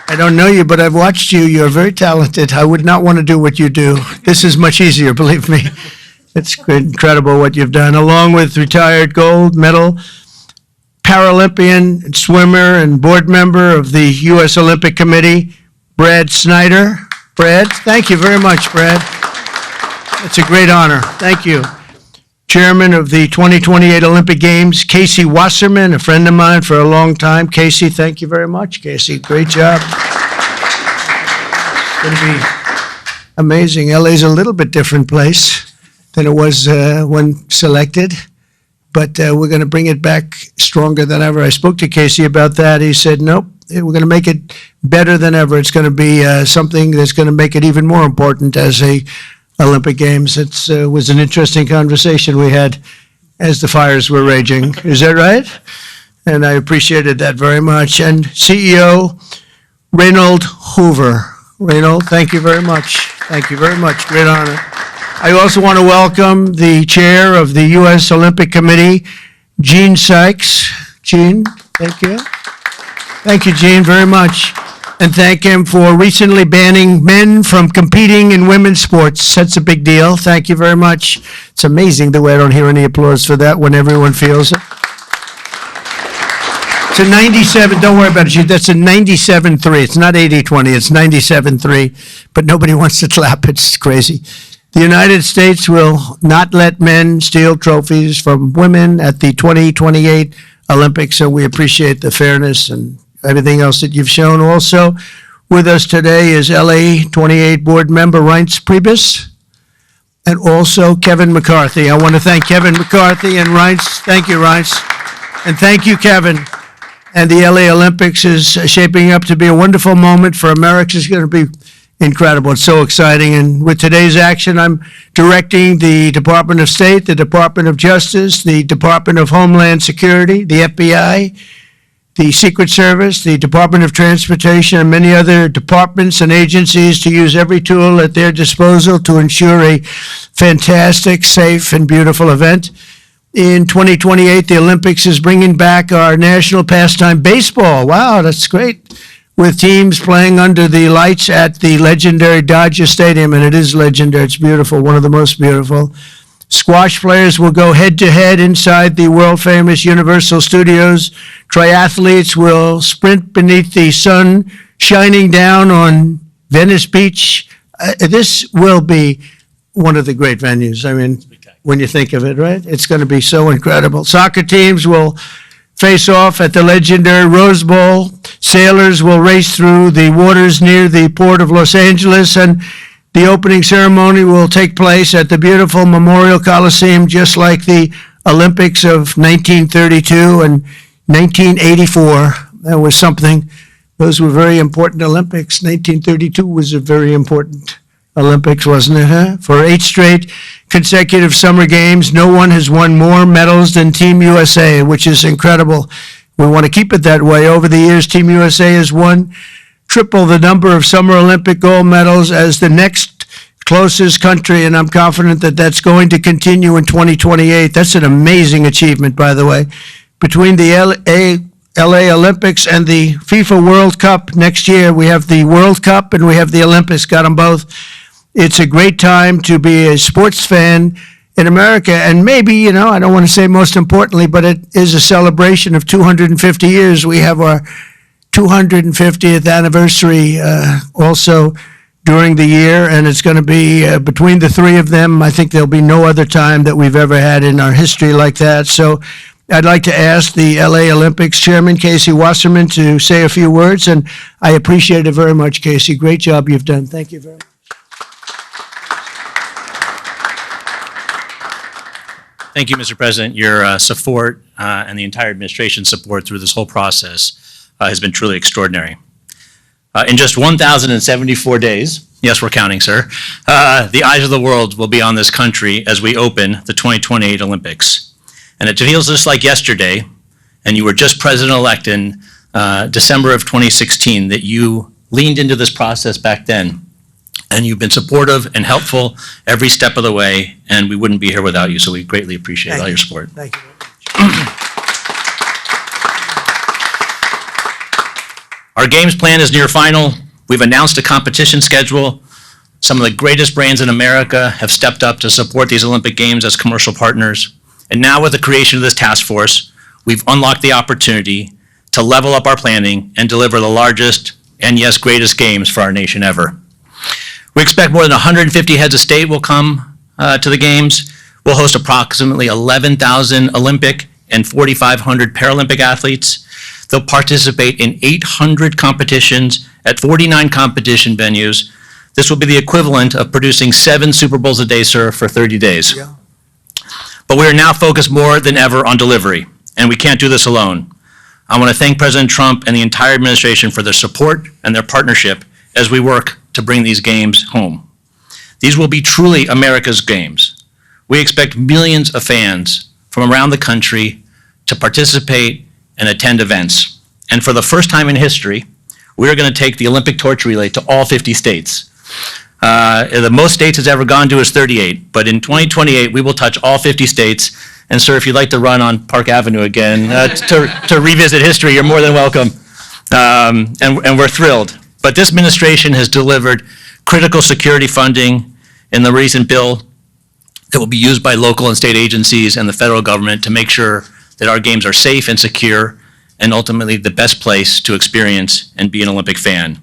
I don't know you, but I've watched you. You're very talented. I would not want to do what you do. This is much easier, believe me. It's incredible what you've done, along with retired gold medal Paralympian swimmer and board member of the U.S. Olympic Committee, Brad Snyder. Brad, thank you very much, Brad. It's a great honor. Thank you. Chairman of the 2028 Olympic Games, Casey Wasserman, a friend of mine for a long time. Casey, thank you very much. Casey, great job. It's going to be amazing. LA's a little bit different place than it was when selected, but we're going to bring it back stronger than ever. I spoke to Casey about that. He said, nope, we're going to make it better than ever. It's going to be something that's going to make it even more important as a Olympic Games. It was an interesting conversation we had as the fires were raging. Is that right? And I appreciated that very much. And CEO Reynold Hoover. Reynold, thank you very much. Thank you very much. Great honor. I also want to welcome the chair of the U.S. Olympic Committee, Gene Sykes. Gene, thank you. Thank you, Gene, very much. And thank him for recently banning men from competing in women's sports. That's a big deal. Thank you very much. It's amazing the way I don't hear any applause for that when everyone feels it. It's a 97, don't worry about it. That's a 97-3. It's not 80-20, it's 97-3. But nobody wants to clap. It's crazy. The United States will not let men steal trophies from women at the 2028 Olympics, so we appreciate the fairness and everything else that you've shown. Also with us today is LA 28 board member Reince Priebus, and also Kevin McCarthy. I want to thank Kevin McCarthy and Reince. Thank you, Reince. And thank you, Kevin. And the LA Olympics is shaping up to be a wonderful moment for America. It's going to be incredible. It's so exciting. And with today's action, I'm directing the Department of State, the Department of Justice, the Department of Homeland Security, the FBI, the Secret Service, the Department of Transportation, and many other departments and agencies to use every tool at their disposal to ensure a fantastic, safe, and beautiful event. In 2028, the Olympics is bringing back our national pastime, baseball. Wow, that's great. With teams playing under the lights at the legendary Dodger Stadium, and it is legendary. It's beautiful, one of the most beautiful. Squash players will go head-to-head inside the world-famous Universal Studios. Triathletes will sprint beneath the sun shining down on Venice Beach. This will be one of the great venues. I mean, when you think of it, right? It's going to be so incredible. Soccer teams will face off at the legendary Rose Bowl. Sailors will race through the waters near the port of Los Angeles, and the opening ceremony will take place at the beautiful Memorial Coliseum, just like the Olympics of 1932 and 1984. That was something. Those were very important Olympics. 1932 was a very important Olympics, wasn't it, huh? For 8 straight consecutive summer games, no one has won more medals than Team USA, which is incredible. We want to keep it that way. Over the years, Team USA has won triple the number of Summer Olympic gold medals as the next closest country, and I'm confident that that's going to continue in 2028. That's an amazing achievement, by the way. Between the LA Olympics and the FIFA World Cup next year, we have the World Cup and we have the Olympics, got them both. It's a great time to be a sports fan in America, and maybe, I don't want to say most importantly, but it is a celebration of 250 years. We have our 250th anniversary also during the year, and it's going to be between the three of them. I think there'll be no other time that we've ever had in our history like that. So I'd like to ask the LA Olympics Chairman, Casey Wasserman, to say a few words, and I appreciate it very much, Casey. Great job you've done. Thank you very much. Thank you, Mr. President. Your support and the entire administration's support through this whole process has been truly extraordinary. In just 1,074 days, yes, we're counting, sir, the eyes of the world will be on this country as we open the 2028 Olympics. And it feels just like yesterday, and you were just president-elect in December of 2016, that you leaned into this process back then. And you've been supportive and helpful every step of the way, and we wouldn't be here without you, so we greatly appreciate all your support. Thank you very much. Our games plan is near final. We've announced a competition schedule. Some of the greatest brands in America have stepped up to support these Olympic Games as commercial partners. And now with the creation of this task force, we've unlocked the opportunity to level up our planning and deliver the largest and, yes, greatest games for our nation ever. We expect more than 150 heads of state will come to the Games. We'll host approximately 11,000 Olympic and 4,500 Paralympic athletes. They'll participate in 800 competitions at 49 competition venues. This will be the equivalent of producing 7 Super Bowls a day, sir, for 30 days. Yeah. But we are now focused more than ever on delivery, and we can't do this alone. I want to thank President Trump and the entire administration for their support and their partnership as we work to bring these games home. These will be truly America's games. We expect millions of fans from around the country to participate and attend events. And for the first time in history, we're going to take the Olympic torch relay to all 50 states. The most states it's ever gone to is 38, but in 2028, we will touch all 50 states. And sir, if you'd like to run on Park Avenue again to revisit history, you're more than welcome. And we're thrilled. But this administration has delivered critical security funding in the recent bill that will be used by local and state agencies and the federal government to make sure that our games are safe and secure and ultimately the best place to experience and be an Olympic fan.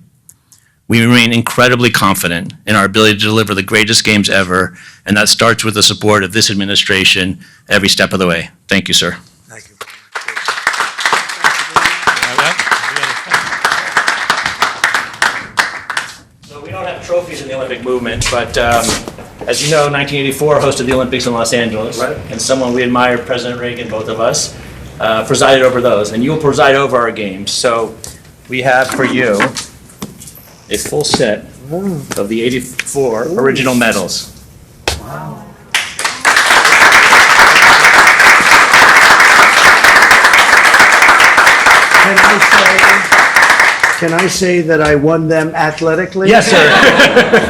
We remain incredibly confident in our ability to deliver the greatest games ever, and that starts with the support of this administration every step of the way. Thank you, sir. Thank you. We don't have trophies in the Olympic movement, but as you know, 1984 hosted the Olympics in Los Angeles, right. And someone we admire, President Reagan, both of us, presided over those, and you will preside over our games. So we have for you a full set of the 84 original medals. Wow. Can I say that I won them athletically? Yes, sir.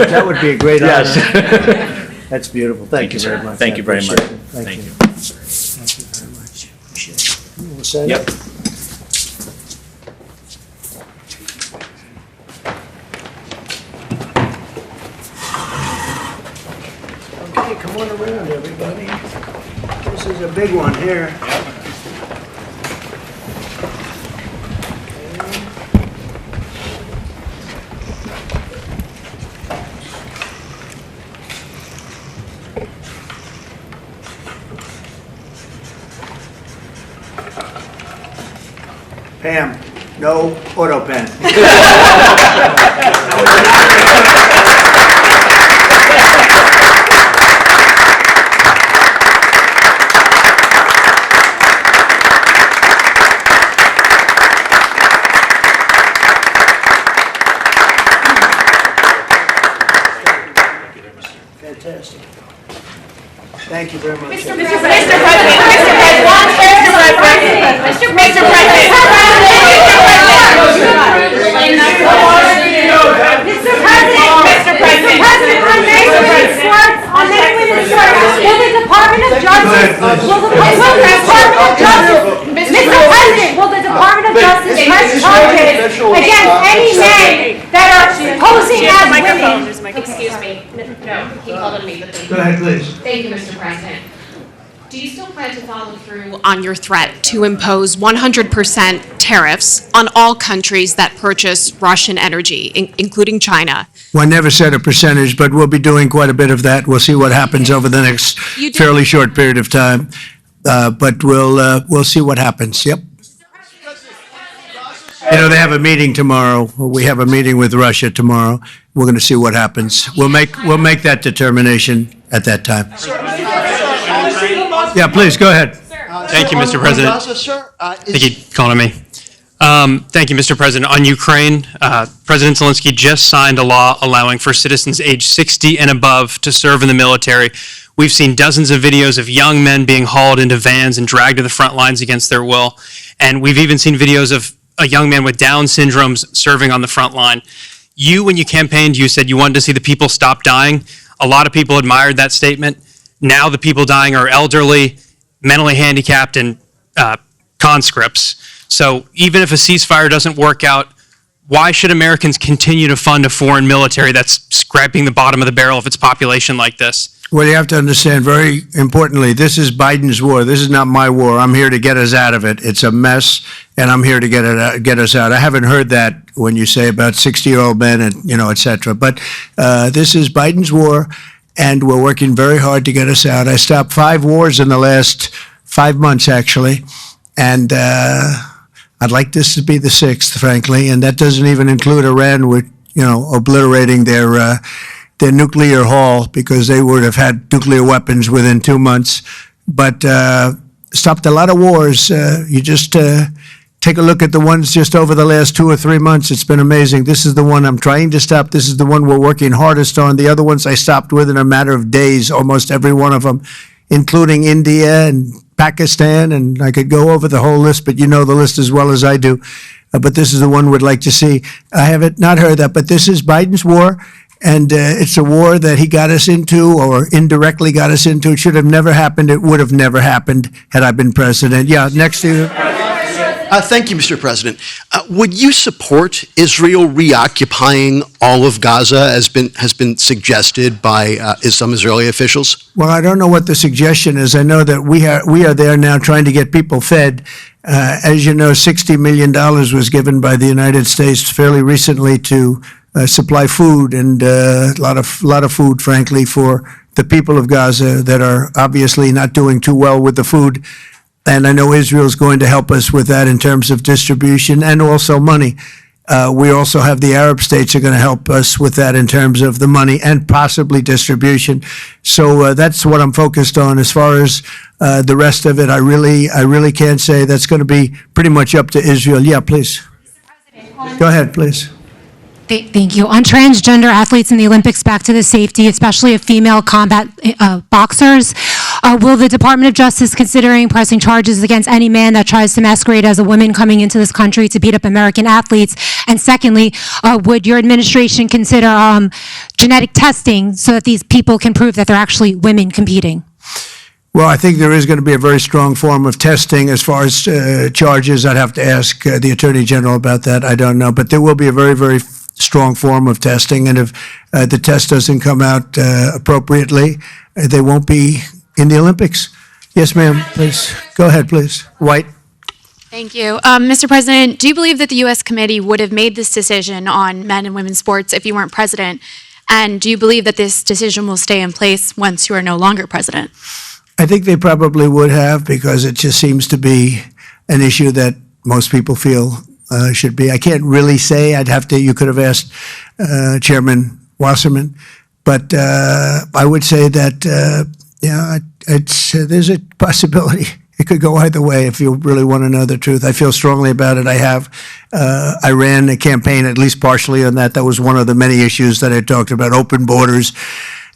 That would be a great honor. Yes. That's beautiful. Thank you very much. Thank you very much. Thank you. Thank you very much. Appreciate it. You all set? Yep. Okay, come on around, everybody. This is a big one here. Pam, no auto pen. Fantastic. Thank you very much. Mr. President, Mr. Will the Department of Justice press charges against any men that are posing as women? Excuse me. No, he called on me, but thank you. Go ahead, please. Thank you, Mr. President. Do you still plan to follow through on your threat to impose 100% tariffs on all countries that purchase Russian energy, including China? Well, I never said a percentage, but we'll be doing quite a bit of that. We'll see what happens over the next fairly short period of time. But we'll see what happens. Yep. You know, they have a meeting tomorrow. We have a meeting with Russia tomorrow. We're going to see what happens. We'll make that determination at that time. Yeah, please, go ahead. Thank you, Mr. President. Thank you for calling me. Thank you, Mr. President. On Ukraine, President Zelensky just signed a law allowing for citizens age 60 and above to serve in the military. We've seen dozens of videos of young men being hauled into vans and dragged to the front lines against their will. And we've even seen videos of a young man with Down syndrome serving on the front line. You, when you campaigned, you said you wanted to see the people stop dying. A lot of people admired that statement. Now the people dying are elderly, mentally handicapped, and conscripts. So even if a ceasefire doesn't work out, why should Americans continue to fund a foreign military that's scraping the bottom of the barrel of its population like this? Well, you have to understand, very importantly, this is Biden's war. This is not my war. I'm here to get us out of it. It's a mess, and I'm here to get us out. I haven't heard that when you say about 60-year-old men and, et cetera. But this is Biden's war, and we're working very hard to get us out. I stopped 5 wars in the last 5 months, actually, and I'd like this to be the 6th, frankly, and that doesn't even include Iran with, obliterating their nuclear haul, because they would have had nuclear weapons within 2 months. But stopped a lot of wars. You just take a look at the ones just over the last 2 or 3 months. It's been amazing. This is the one I'm trying to stop. This is the one we're working hardest on. The other ones I stopped within a matter of days, almost every one of them, including India and Pakistan, and I could go over the whole list, but you know the list as well as I do. But this is the one we'd like to see. I haven't not heard that, but this is Biden's war. And it's a war that he got us into, or indirectly got us into. It should have never happened. It would have never happened had I been president. Yeah, next to you. Thank you, Mr. President. Would you support Israel reoccupying all of Gaza, as has been suggested by some Israeli officials? Well, I don't know what the suggestion is. I know that we are there now trying to get people fed. As you know, $60 million was given by the United States fairly recently to supply food, and a lot of food, frankly, for the people of Gaza that are obviously not doing too well with the food. And I know Israel's going to help us with that in terms of distribution and also money. We also have the Arab states are going to help us with that in terms of the money and possibly distribution. So that's what I'm focused on. As far as the rest of it, I really can't say. That's going to be pretty much up to Israel. Yeah, please. Go ahead, please. Thank you. On transgender athletes in the Olympics, back to the safety, especially of female combat boxers, will the Department of Justice considering pressing charges against any man that tries to masquerade as a woman coming into this country to beat up American athletes? And secondly, would your administration consider genetic testing so that these people can prove that they're actually women competing? Well, I think there is going to be a very strong form of testing. As far as charges, I'd have to ask the Attorney General about that. I don't know. But there will be a very, very strong form of testing, and if the test doesn't come out appropriately, they won't be in the Olympics. Yes, ma'am, please. Go ahead, please. White. Thank you. Mr. President, do you believe that the U.S. committee would have made this decision on men and women's sports if you weren't president? And do you believe that this decision will stay in place once you are no longer president? I think they probably would have, because it just seems to be an issue that most people feel should be. I can't really say. You could have asked Chairman Wasserman, but I would say that, there's a possibility. It could go either way if you really want to know the truth. I feel strongly about it. I ran a campaign, at least partially on that. That was one of the many issues that I talked about: open borders,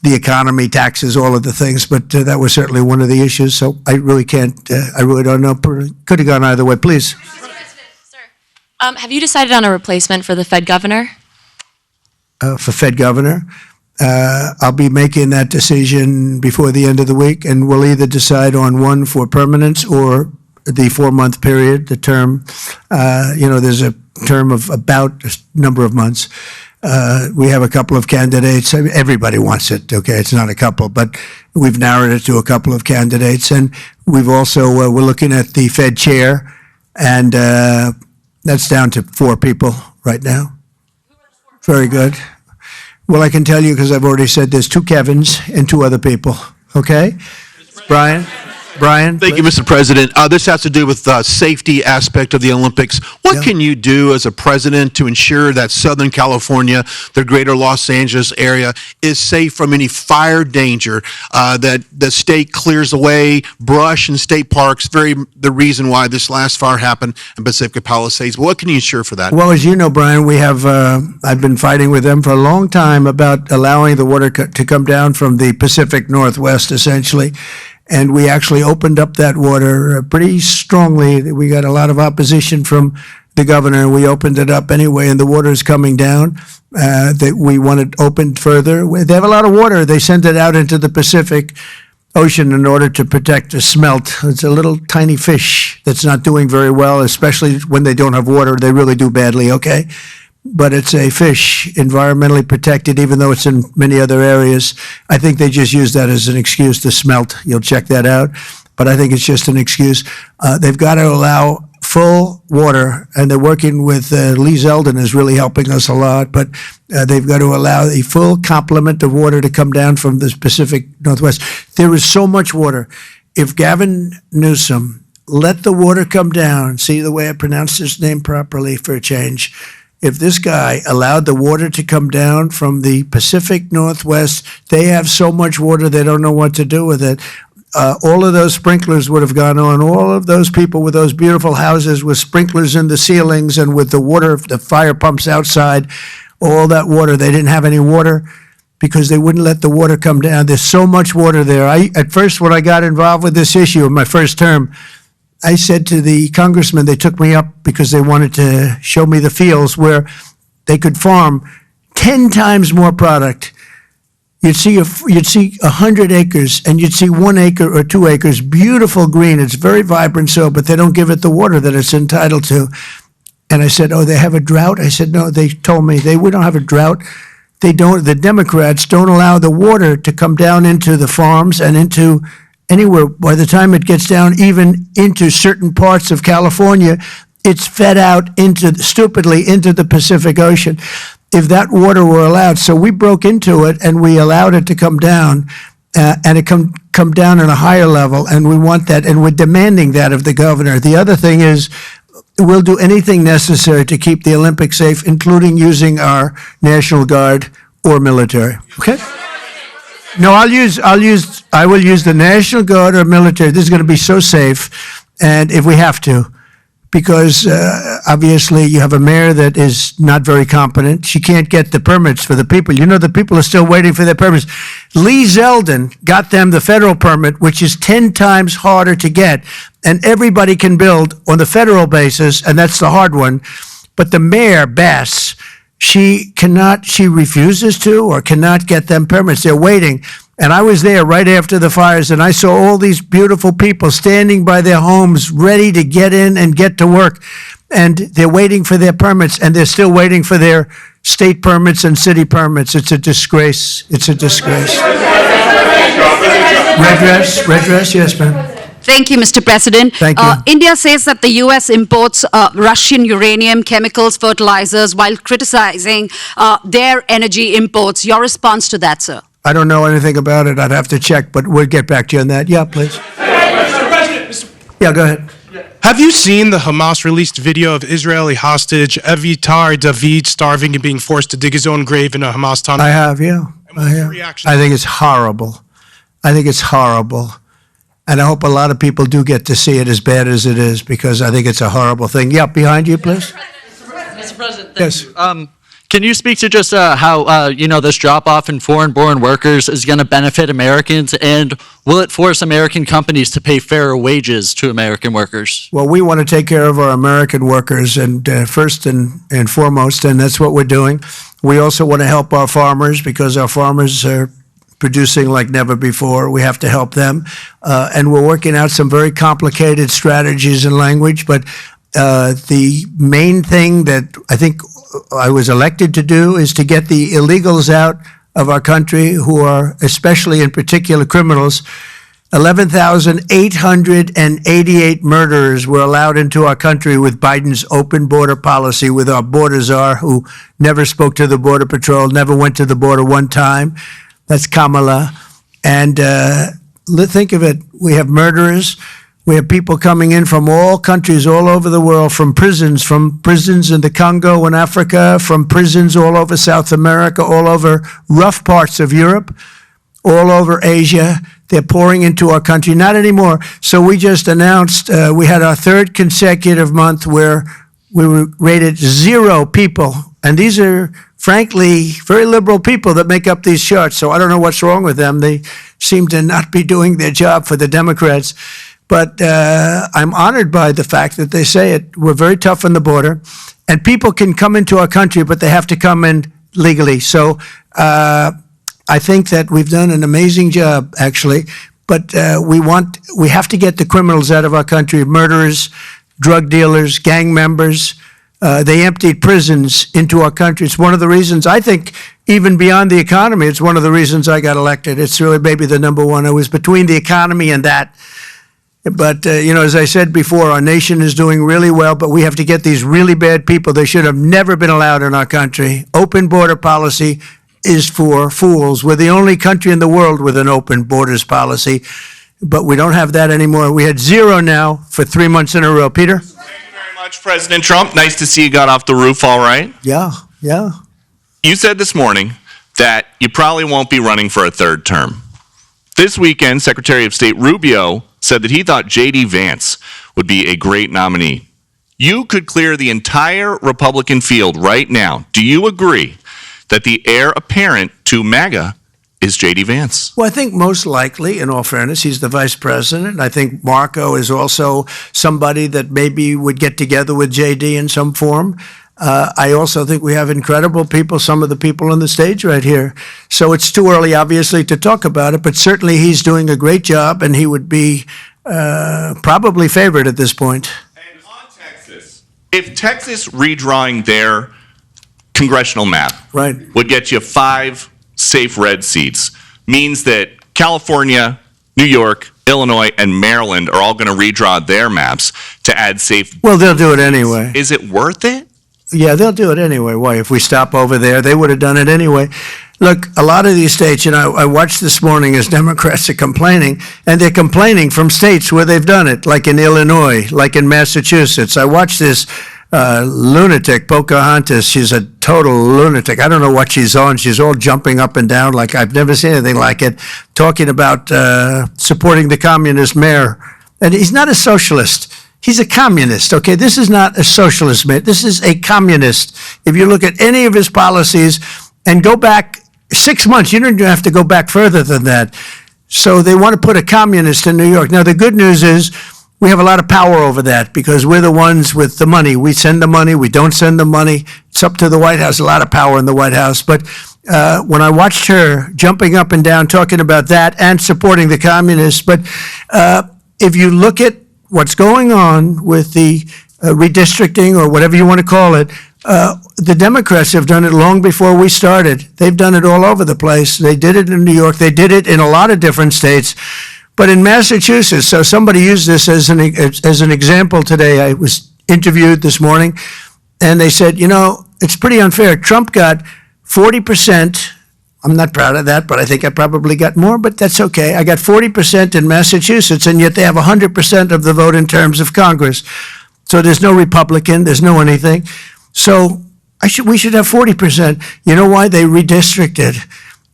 the economy, taxes, all of the things. But that was certainly one of the issues. So I really don't know. Could have gone either way. Please. Have you decided on a replacement for the Fed governor? For Fed governor, I'll be making that decision before the end of the week, and we'll either decide on one for permanence or the 4-month period, the term. There's a term of about a number of months. We have a couple of candidates. Everybody wants it, okay? It's not a couple, but we've narrowed it to a couple of candidates. And we've also, we're looking at the Fed chair, and that's down to 4 people right now. Very good. Well, I can tell you, because I've already said there's 2 Kevins and 2 other people, okay? Brian? Thank you, Mr. President. This has to do with the safety aspect of the Olympics. What can you do as a president to ensure that Southern California, the greater Los Angeles area, is safe from any fire danger, that the state clears away brush in state parks, the reason why this last fire happened in Pacific Palisades? What can you ensure for that? Well, as you know, Brian, we have, I've been fighting with them for a long time about allowing the water to come down from the Pacific Northwest, essentially. And we actually opened up that water pretty strongly. We got a lot of opposition from the governor. We opened it up anyway, and the water is coming down. That we want it opened further. They have a lot of water. They send it out into the Pacific Ocean in order to protect the smelt. It's a little tiny fish that's not doing very well, especially when they don't have water. They really do badly, okay? But it's a fish, environmentally protected, even though it's in many other areas. I think they just use that as an excuse to smelt. You'll check that out. But I think it's just an excuse. They've got to allow full water, and they're working with Lee Zeldin is really helping us a lot, but they've got to allow a full complement of water to come down from the Pacific Northwest. There is so much water. If Gavin Newsom let the water come down, see the way I pronounced his name properly for a change, if this guy allowed the water to come down from the Pacific Northwest, they have so much water they don't know what to do with it. All of those sprinklers would have gone on. All of those people with those beautiful houses with sprinklers in the ceilings and with the water, the fire pumps outside, all that water, they didn't have any water because they wouldn't let the water come down. There's so much water there. At first, when I got involved with this issue in my first term, I said to the congressman, they took me up because they wanted to show me the fields where they could farm 10 times more product. You'd see 100 acres, and you'd see 1 acre or 2 acres, beautiful green. It's very vibrant soil, but they don't give it the water that it's entitled to. And I said, oh, they have a drought? I said, no, they told me we don't have a drought. They don't. The Democrats don't allow the water to come down into the farms and into anywhere. By the time it gets down even into certain parts of California, it's fed out stupidly into the Pacific Ocean. If that water were allowed, so we broke into it and we allowed it to come down, and it come down at a higher level, and we want that, and we're demanding that of the governor. The other thing is, we'll do anything necessary to keep the Olympics safe, including using our National Guard or military. Okay? No, I will use the National Guard or military. This is going to be so safe, and if we have to, because obviously you have a mayor that is not very competent. She can't get the permits for the people. You know, the people are still waiting for their permits. Lee Zeldin got them the federal permit, which is 10 times harder to get, and everybody can build on the federal basis, and that's the hard one. But the mayor, Bass, she refuses to or cannot get them permits. They're waiting. And I was there right after the fires, and I saw all these beautiful people standing by their homes ready to get in and get to work. and they're waiting for their permits, and they're still waiting for their state permits and city permits. It's a disgrace. It's a disgrace. Redress, yes, ma'am. Thank you, Mr. President. Thank you. India says that the U.S. imports Russian uranium, chemicals, fertilizers, while criticizing their energy imports. Your response to that, sir? I don't know anything about it. I'd have to check, but we'll get back to you on that. Yeah, please. Mr. President, Yeah, go ahead. have you seen the Hamas released video of Israeli hostage Avitar David starving and being forced to dig his own grave in a Hamas tunnel? I have, yeah. I have. I think it's horrible. I think it's horrible. And I hope a lot of people do get to see it, as bad as it is, because I think it's a horrible thing. Yeah, behind you, please. Mr. President, Yes. Can you speak to just how, this drop-off in foreign-born workers is going to benefit Americans, and will it force American companies to pay fairer wages to American workers? Well, we want to take care of our American workers, and first and foremost, and that's what we're doing. We also want to help our farmers, because our farmers are producing like never before. We have to help them. And we're working out some very complicated strategies and language, but the main thing that I think I was elected to do is to get the illegals out of our country, who are especially in particular criminals. 11,888 murderers were allowed into our country with Biden's open border policy, with our border czar, who never spoke to the Border Patrol, never went to the border one time. That's Kamala. And think of it, we have murderers. We have people coming in from all countries all over the world, from prisons in the Congo and Africa, from prisons all over South America, all over rough parts of Europe, all over Asia. They're pouring into our country. Not anymore. So we just announced, we had our third consecutive month where we were rated 0 people. And these are, frankly, very liberal people that make up these charts. So I don't know what's wrong with them. They seem to not be doing their job for the Democrats. But I'm honored by the fact that they say it. We're very tough on the border, and people can come into our country, but they have to come in legally. So I think that we've done an amazing job, actually. But we have to get the criminals out of our country: murderers, drug dealers, gang members. They emptied prisons into our country. It's one of the reasons, I think, even beyond the economy, it's one of the reasons I got elected. It's really maybe the number one. I was between the economy and that. But, as I said before, our nation is doing really well, but we have to get these really bad people. They should have never been allowed in our country. Open border policy is for fools. We're the only country in the world with an open borders policy, but we don't have that anymore. We had 0 now for 3 months in a row. Peter? Thank you very much, President Trump. Nice to see you got off the roof all right. Yeah. You said this morning that you probably won't be running for a third term. This weekend, Secretary of State Rubio said that he thought J.D. Vance would be a great nominee. You could clear the entire Republican field right now. Do you agree that the heir apparent to MAGA is J.D. Vance? Well, I think most likely, in all fairness, he's the vice president. I think Marco is also somebody that maybe would get together with J.D. in some form. I also think we have incredible people, some of the people on the stage right here. So it's too early, obviously, to talk about it, but certainly he's doing a great job, and he would be probably favored at this point. And on Texas, if Texas redrawing their congressional map would get you 5 safe red seats, means that California, New York, Illinois, and Maryland are all going to redraw their maps to add safe. Well, they'll do it anyway. Is it worth it? Yeah, they'll do it anyway. Why? If we stop over there, they would have done it anyway. Look, a lot of these states, I watched this morning as Democrats are complaining, and they're complaining from states where they've done it, like in Illinois, like in Massachusetts. I watched this lunatic, Pocahontas. She's a total lunatic. I don't know what she's on. She's all jumping up and down like I've never seen anything like it, talking about supporting the communist mayor. And he's not a socialist. He's a communist, okay? This is not a socialist, man. This is a communist. If you look at any of his policies and go back 6 months, you don't even have to go back further than that. So they want to put a communist in New York. Now, the good news is we have a lot of power over that because we're the ones with the money. We send the money. We don't send the money. It's up to the White House, a lot of power in the White House. But when I watched her jumping up and down, talking about that and supporting the communists, but if you look at what's going on with the redistricting, or whatever you want to call it, the Democrats have done it long before we started. They've done it all over the place. They did it in New York. They did it in a lot of different states. But in Massachusetts, so somebody used this as an example today. I was interviewed this morning, and they said, you know, it's pretty unfair. Trump got 40%. I'm not proud of that, but I think I probably got more, but that's okay. I got 40% in Massachusetts, and yet they have 100% of the vote in terms of Congress. So there's no Republican, there's no anything. So we should have 40%. You know why? They redistricted.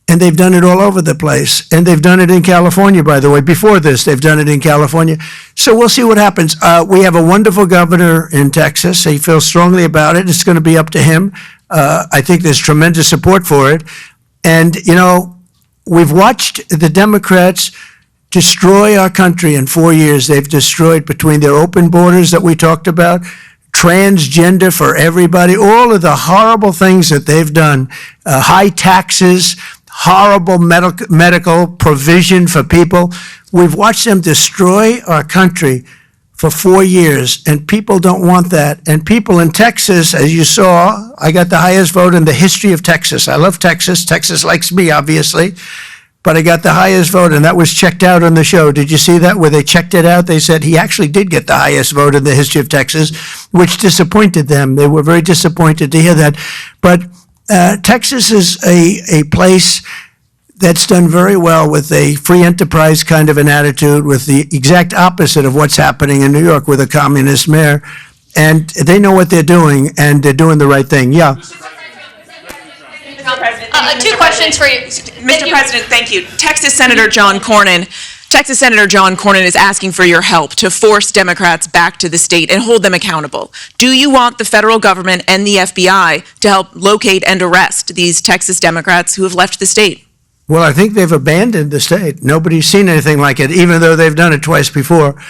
And they've done it all over the place. And they've done it in California, by the way. Before this, they've done it in California. So we'll see what happens. We have a wonderful governor in Texas. He feels strongly about it. It's going to be up to him. I think there's tremendous support for it. And, you know, we've watched the Democrats destroy our country in 4 years. They've destroyed, between their open borders that we talked about, transgender for everybody, all of the horrible things that they've done, high taxes, horrible medical provision for people. We've watched them destroy our country for 4 years, and people don't want that. And people in Texas, as you saw, I got the highest vote in the history of Texas. I love Texas. Texas likes me, obviously. But I got the highest vote, and that was checked out on the show. Did you see that, where they checked it out? They said he actually did get the highest vote in the history of Texas, which disappointed them. They were very disappointed to hear that. But Texas is a place that's done very well with a free enterprise kind of an attitude, with the exact opposite of what's happening in New York with a communist mayor. And they know what they're doing, and they're doing the right thing. Yeah. Two questions for you. Mr. President, thank you. Texas Senator John Cornyn is asking for your help to force Democrats back to the state and hold them accountable. Do you want the federal government and the FBI to help locate and arrest these Texas Democrats who have left the state? Well, I think they've abandoned the state. Nobody's seen anything like it, even though they've done it twice before.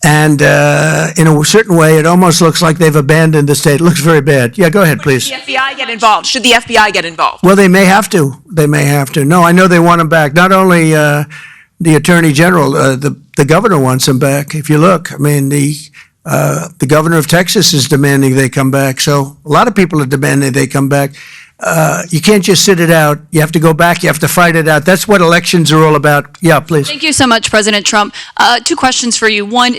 And in a certain way, it almost looks like they've abandoned the state. It looks very bad. Yeah, go ahead, please. Should the FBI get involved? Should the FBI get involved? Well, they may have to. They may have to. No, I know they want them back. Not only the Attorney General, the governor wants them back. If you look, I mean, the governor of Texas is demanding they come back. So a lot of people are demanding they come back. You can't just sit it out. You have to go back. You have to fight it out. That's what elections are all about. Yeah, please. Thank you so much, President Trump. Two questions for you. One,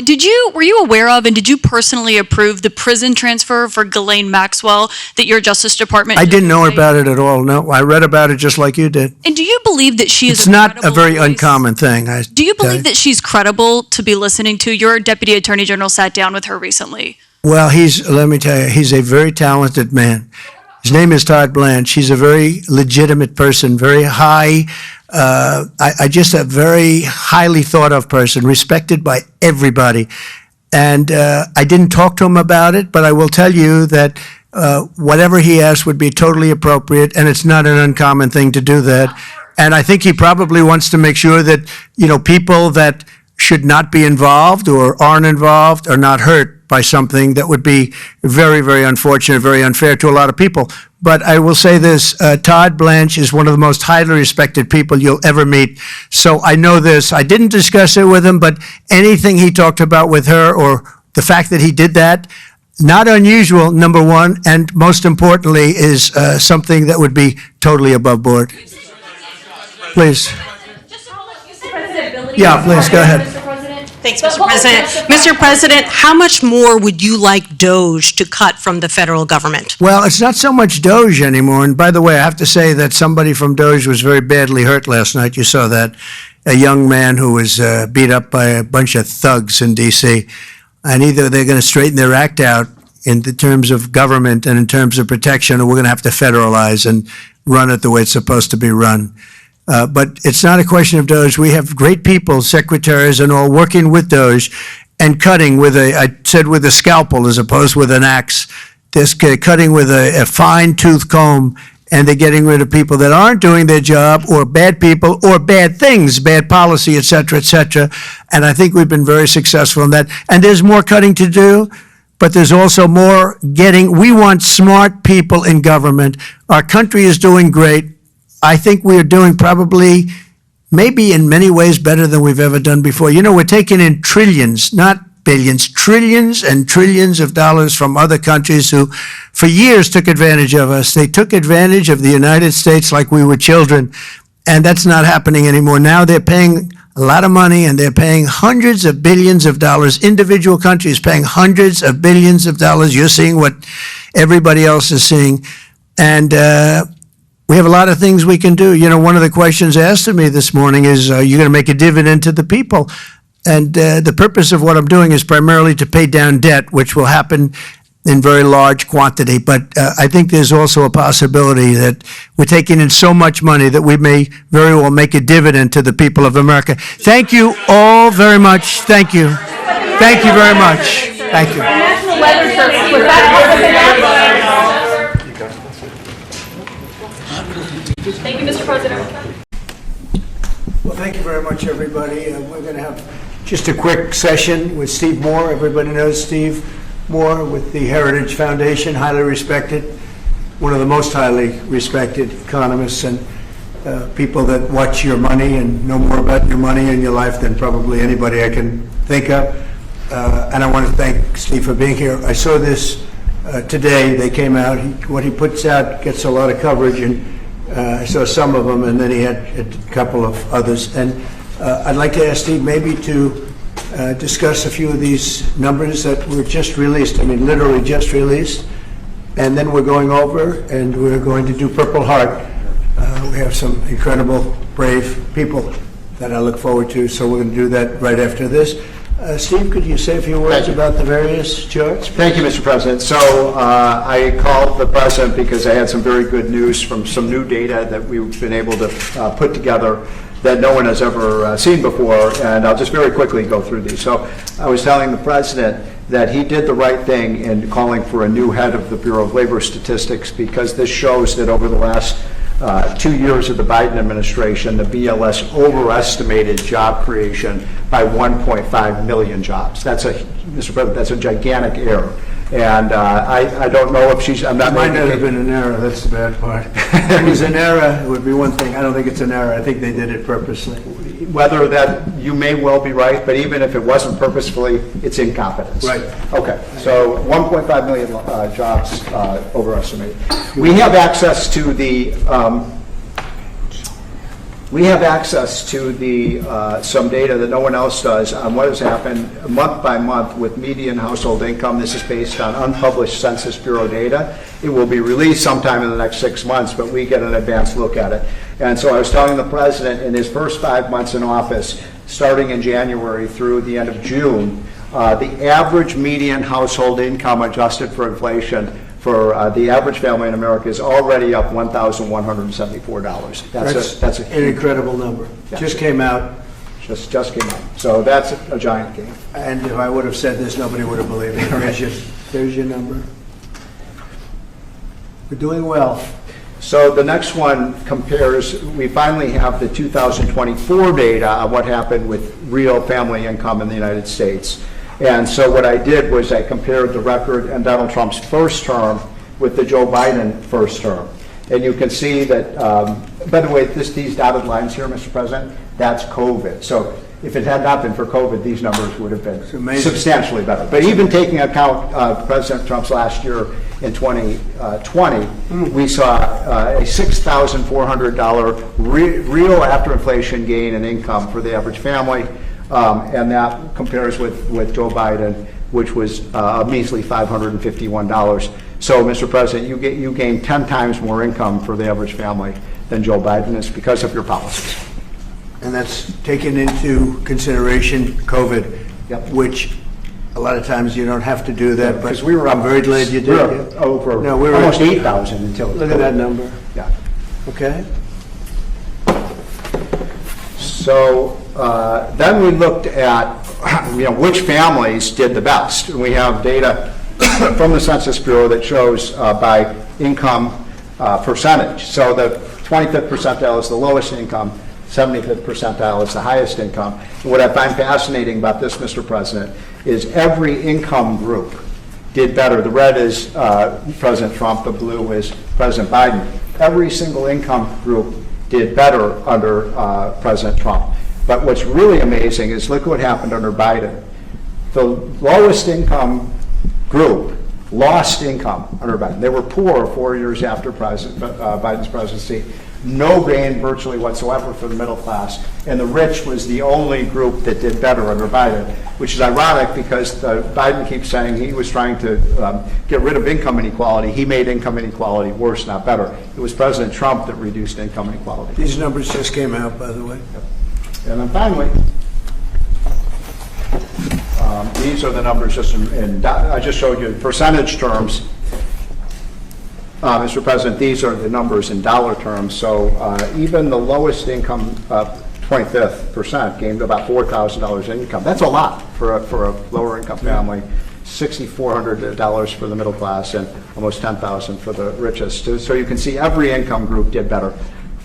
were you aware of, and did you personally approve the prison transfer for Ghislaine Maxwell that your Justice Department? I didn't know about it at all. No, I read about it just like you did. And do you believe that she is? It's not a very uncommon thing. Do you believe that she's credible to be listening to? Your Deputy Attorney General sat down with her recently. Well, let me tell you, he's a very talented man. His name is Todd Blanche. He's a very legitimate person, very high, just a very highly thought of person, respected by everybody. And I didn't talk to him about it, but I will tell you that whatever he asked would be totally appropriate, and it's not an uncommon thing to do that. And I think he probably wants to make sure that, you know, people that should not be involved or aren't involved are not hurt by something that would be very, very unfortunate, very unfair to a lot of people. But I will say this, Todd Blanche is one of the most highly respected people you'll ever meet. So I know this. I didn't discuss it with him, but anything he talked about with her, or the fact that he did that, not unusual, number one, and most importantly is something that would be totally above board. Please. Yeah, please, go ahead. Thanks, Mr. President. Mr. President, how much more would you like DOGE to cut from the federal government? Well, it's not so much DOGE anymore. And by the way, I have to say that somebody from DOGE was very badly hurt last night. You saw that. A young man who was beat up by a bunch of thugs in D.C. And either they're going to straighten their act out in the terms of government and in terms of protection, or we're going to have to federalize and run it the way it's supposed to be run. But it's not a question of DOGE. We have great people, secretaries and all, working with DOGE and cutting with with a scalpel as opposed with an axe. They're cutting with a fine-tooth comb, and they're getting rid of people that aren't doing their job, or bad people, or bad things, bad policy, et cetera, et cetera. And I think we've been very successful in that. And there's more cutting to do, but there's also more getting. We want smart people in government. Our country is doing great. I think we are doing maybe in many ways better than we've ever done before. You know, we're taking in trillions, not billions, trillions and trillions of dollars from other countries who for years took advantage of us. They took advantage of the United States like we were children, and that's not happening anymore. Now they're paying a lot of money, and they're paying hundreds of billions of dollars. Individual countries paying hundreds of billions of dollars. You're seeing what everybody else is seeing. And we have a lot of things we can do. You know, one of the questions asked of me this morning is, are you going to make a dividend to the people? And the purpose of what I'm doing is primarily to pay down debt, which will happen in very large quantity. But I think there's also a possibility that we're taking in so much money that we may very well make a dividend to the people of America. Thank you all very much. Thank you. Thank you very much. Thank you. National Weather Service, was that part of the Thank you, Mr. President. Well, thank you very much, everybody. We're going to have just a quick session with Steve Moore. Everybody knows Steve Moore with the Heritage Foundation, highly respected, one of the most highly respected economists and people that watch your money and know more about your money and your life than probably anybody I can think of. And I want to thank Steve for being here. I saw this today. They came out. What he puts out gets a lot of coverage, and I saw some of them, and then he had a couple of others. And I'd like to ask Steve maybe to discuss a few of these numbers that were just released. I mean, literally just released. And then we're going over, and we're going to do Purple Heart. We have some incredible, brave people that I look forward to, so we're going to do that right after this. Steve, could you say a few words about the various charts? Thank you, Mr. President. So I called the President because I had some very good news from some new data that we've been able to put together that no one has ever seen before, and I'll just very quickly go through these. So I was telling the President that he did the right thing in calling for a new head of the Bureau of Labor Statistics, because this shows that over the last 2 years of the Biden administration, the BLS overestimated job creation by 1.5 million jobs. That's Mr. President, that's a gigantic error. And I don't know if she's, I'm not It might not have been an error, that's the bad part. If it was an error, it would be one thing. I don't think it's an error. I think they did it purposely. Whether that, you may well be right, but even if it wasn't purposefully, it's incompetence. Right. Okay, so 1.5 million jobs overestimated. We have access to the some data that no one else does on what has happened month by month with median household income. This is based on unpublished Census Bureau data. It will be released sometime in the next 6 months, but we get an advanced look at it. And so I was telling the President, in his first 5 months in office, starting in January through the end of June, the average median household income adjusted for inflation for the average family in America is already up $1,174. That's an incredible number. Yeah. Just came out. Just came out. So that's a giant gain. And if I would have said this, nobody would have believed it. There's your number. We're doing well. So the next one compares, we finally have the 2024 data on what happened with real family income in the United States. And so what I did was I compared the record in Donald Trump's first term with the Joe Biden first term. And you can see that, by the way, these dotted lines here, Mr. President, that's COVID. So if it had not been for COVID, these numbers would have been substantially better. But even taking account President Trump's last year in 2020, we saw a $6,400 real after inflation gain in income for the average family. And that compares with Joe Biden, which was a measly $551. So, Mr. President, you gain 10 times more income for the average family than Joe Biden is because of your policies. And that's taken into consideration COVID, Yep. which a lot of times you don't have to do that, but we were I'm very glad you did. We're over No, we were almost 8,000 until Look at that number. Yeah. Okay. So then we looked at which families did the best. And we have data from the Census Bureau that shows by income percentage. So the 25th percentile is the lowest income, 75th percentile is the highest income. And what I find fascinating about this, Mr. President, is every income group did better. The red is President Trump, the blue is President Biden. Every single income group did better under President Trump. But what's really amazing is look what happened under Biden. the lowest income group lost income under Biden. They were poor 4 years after Biden's presidency. No gain virtually whatsoever for the middle class, and the rich was the only group that did better under Biden, which is ironic because Biden keeps saying he was trying to get rid of income inequality. He made income inequality worse, not better. It was President Trump that reduced income inequality. These numbers just came out, by the way. And then finally, these are the numbers just I just showed you in percentage terms. Mr. President, these are the numbers in dollar terms. So even the lowest income, 25th percent, gained about $4,000 in income. That's a lot for a lower income family. $6,400 for the middle class and almost $10,000 for the richest. So you can see every income group did better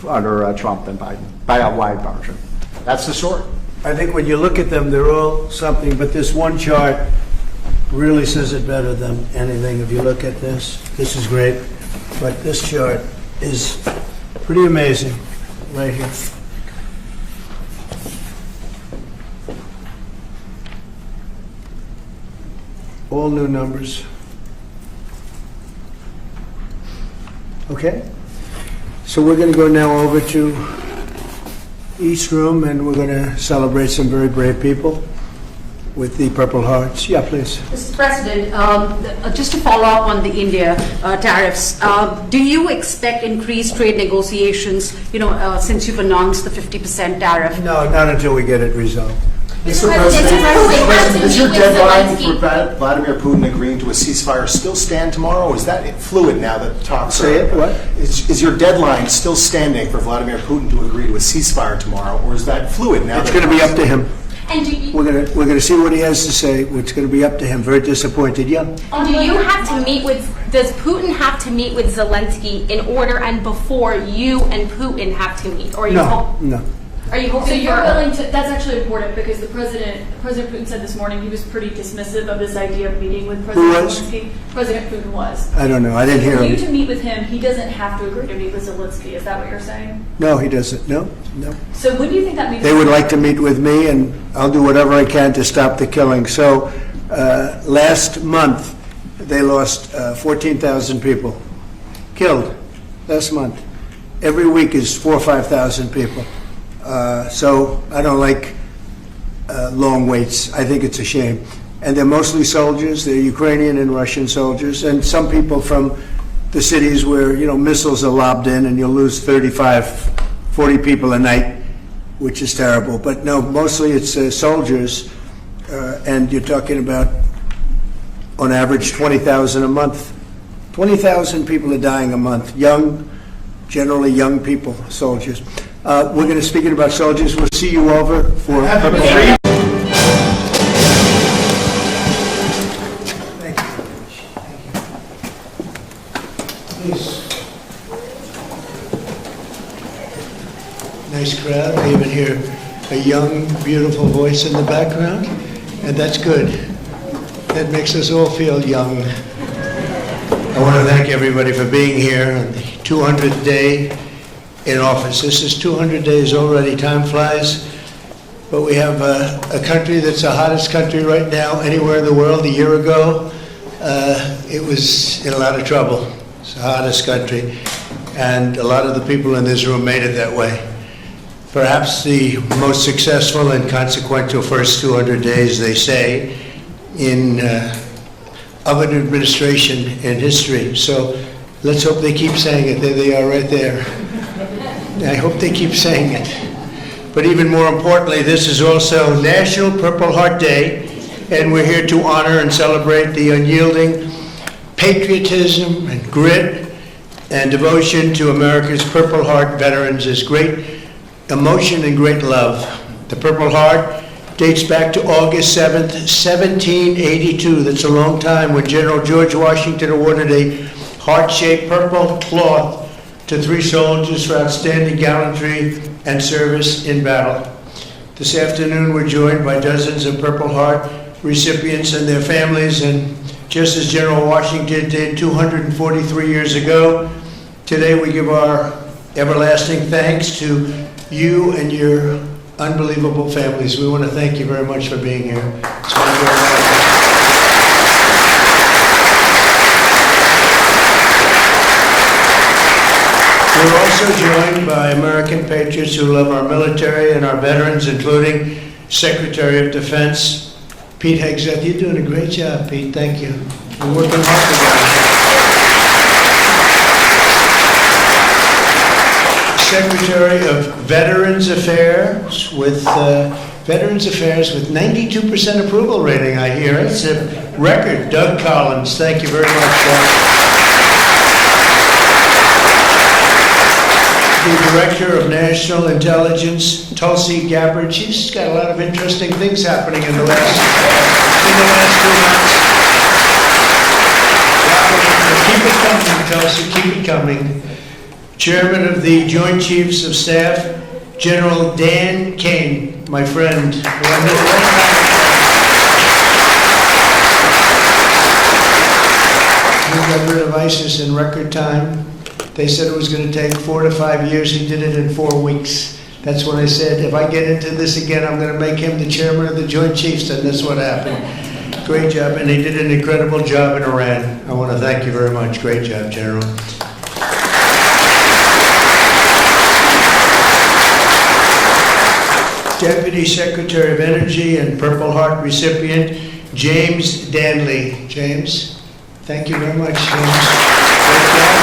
under Trump than Biden by a wide margin. That's the story. I think when you look at them, they're all something, but this one chart really says it better than anything. If you look at this is great, but this chart is pretty amazing right here. All new numbers. Okay, so we're going to go now over to East Room, and we're going to celebrate some very brave people with the Purple Hearts. Yeah, please. Mr. President, just to follow up on the India tariffs, do you expect increased trade negotiations, since you've announced the 50% tariff? No, not until we get it resolved. Mr. President, does your deadline for Vladimir Putin agreeing to a ceasefire still stand tomorrow, or is that fluid now that talks are... Say it, what? Is your deadline still standing for Vladimir Putin to agree to a ceasefire tomorrow, or is that fluid now? It's going to be up to him. And do you, We're going to see what he has to say. It's going to be up to him. Very disappointed. Yeah. do you have to meet with, does Putin have to meet with Zelensky in order and before you and Putin have to meet? Or are you No. Are you hoping So you're for... willing to, that's actually important because President Putin said this morning he was pretty dismissive of this idea of meeting with President Zelensky. President Putin was. I don't know. I didn't hear For you him. to meet with him, he doesn't have to agree to meet with Zelensky. Is that what you're saying? No, he doesn't. No. So when do you think that meeting... They would like to meet with me, and I'll do whatever I can to stop the killing. So last month, they lost 14,000 people killed last month. Every week is 4,000 or 5,000 people. So I don't like long waits. I think it's a shame. And they're mostly soldiers. They're Ukrainian and Russian soldiers, and some people from the cities where, missiles are lobbed in and you'll lose 35, 40 people a night, which is terrible. But no, mostly it's soldiers, and you're talking about, on average, 20,000 a month. 20,000 people are dying a month. Generally young people, soldiers. We're going to speak about soldiers. We'll see you over for Purple Heart. Thank you. Please. Nice crowd. I even hear a young, beautiful voice in the background, and that's good. That makes us all feel young. I want to thank everybody for being here on the 200th day in office. This is 200 days already. Time flies. But we have a country that's the hottest country right now anywhere in the world. A year ago, it was in a lot of trouble. It's the hottest country. And a lot of the people in this room made it that way. Perhaps the most successful and consequential first 200 days, they say, of an administration in history. So let's hope they keep saying it. There they are right there. I hope they keep saying it. But even more importantly, this is also National Purple Heart Day, and we're here to honor and celebrate the unyielding patriotism and grit and devotion to America's Purple Heart veterans. Is great emotion and great love. The Purple Heart dates back to August 7th, 1782. That's a long time, when General George Washington awarded a heart-shaped purple cloth to 3 soldiers for outstanding gallantry and service in battle. This afternoon, we're joined by dozens of Purple Heart recipients and their families, and just as General Washington did 243 years ago, today we give our everlasting thanks to you and your unbelievable families. We want to thank you very much for being here. It's my great honor. We're also joined by American patriots who love our military and our veterans, including Secretary of Defense Pete Hegseth. You're doing a great job, Pete. Thank you. We're working hard together. Secretary of Veterans Affairs with 92% approval rating, I hear. It's a record. Doug Collins, thank you very much, Doug. The Director of National Intelligence, Tulsi Gabbard. She's got a lot of interesting things happening in the last 2 months. Keep it coming, Tulsi, keep it coming. Chairman of the Joint Chiefs of Staff, General Dan Kane, my friend. We got rid of ISIS in record time. They said it was going to take 4 to 5 years. He did it in 4 weeks. That's when I said, if I get into this again, I'm going to make him the chairman of the Joint Chiefs, and that's what happened. Great job, and he did an incredible job in Iran. I want to thank you very much. Great job, General. Deputy Secretary of Energy and Purple Heart recipient, James Danley. James, thank you very much, James. Great job.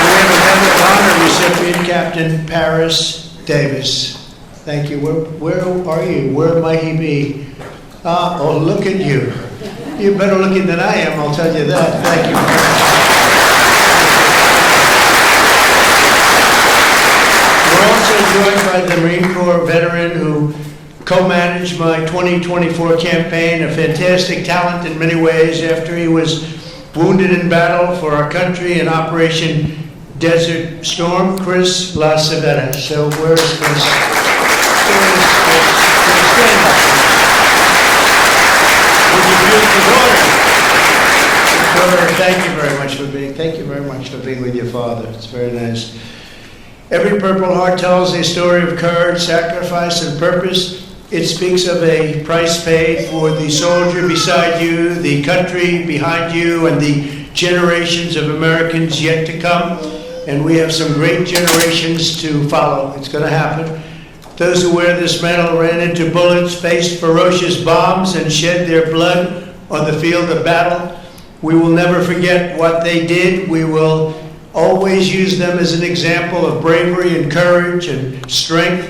We have a Medal of Honor recipient, Captain Paris Davis. Thank you. Where are you? Where might he be? Oh, look at you. You're better looking than I am, I'll tell you that. Thank you. We're also joined by the Marine Corps veteran who co-managed my 2024 campaign, a fantastic talent in many ways after he was wounded in battle for our country in Operation Desert Storm, Chris LaCivetta. So where's Chris? With your beautiful daughter. Thank you very much for being with your father. It's very nice. Every Purple Heart tells a story of courage, sacrifice, and purpose. It speaks of a price paid for the soldier beside you, the country behind you, and the generations of Americans yet to come. And we have some great generations to follow. It's going to happen. Those who wear this medal ran into bullets, faced ferocious bombs, and shed their blood on the field of battle. We will never forget what they did. We will always use them as an example of bravery and courage and strength.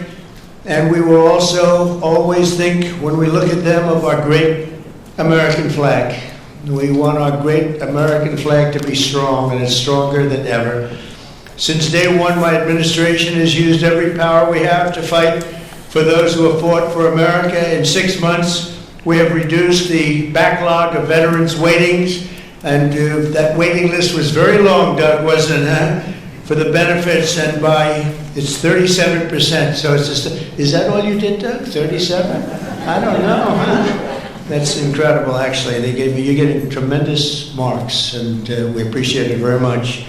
And we will also always think, when we look at them, of our great American flag. We want our great American flag to be strong, and it's stronger than ever. Since day one, my administration has used every power we have to fight for those who have fought for America. In 6 months, we have reduced the backlog of veterans waitings, and that waiting list was very long, Doug, wasn't it, for the benefits, and it's 37%. So it's just, is that all you did, Doug? 37? I don't know. That's incredible, actually. You're getting tremendous marks, and we appreciate it very much.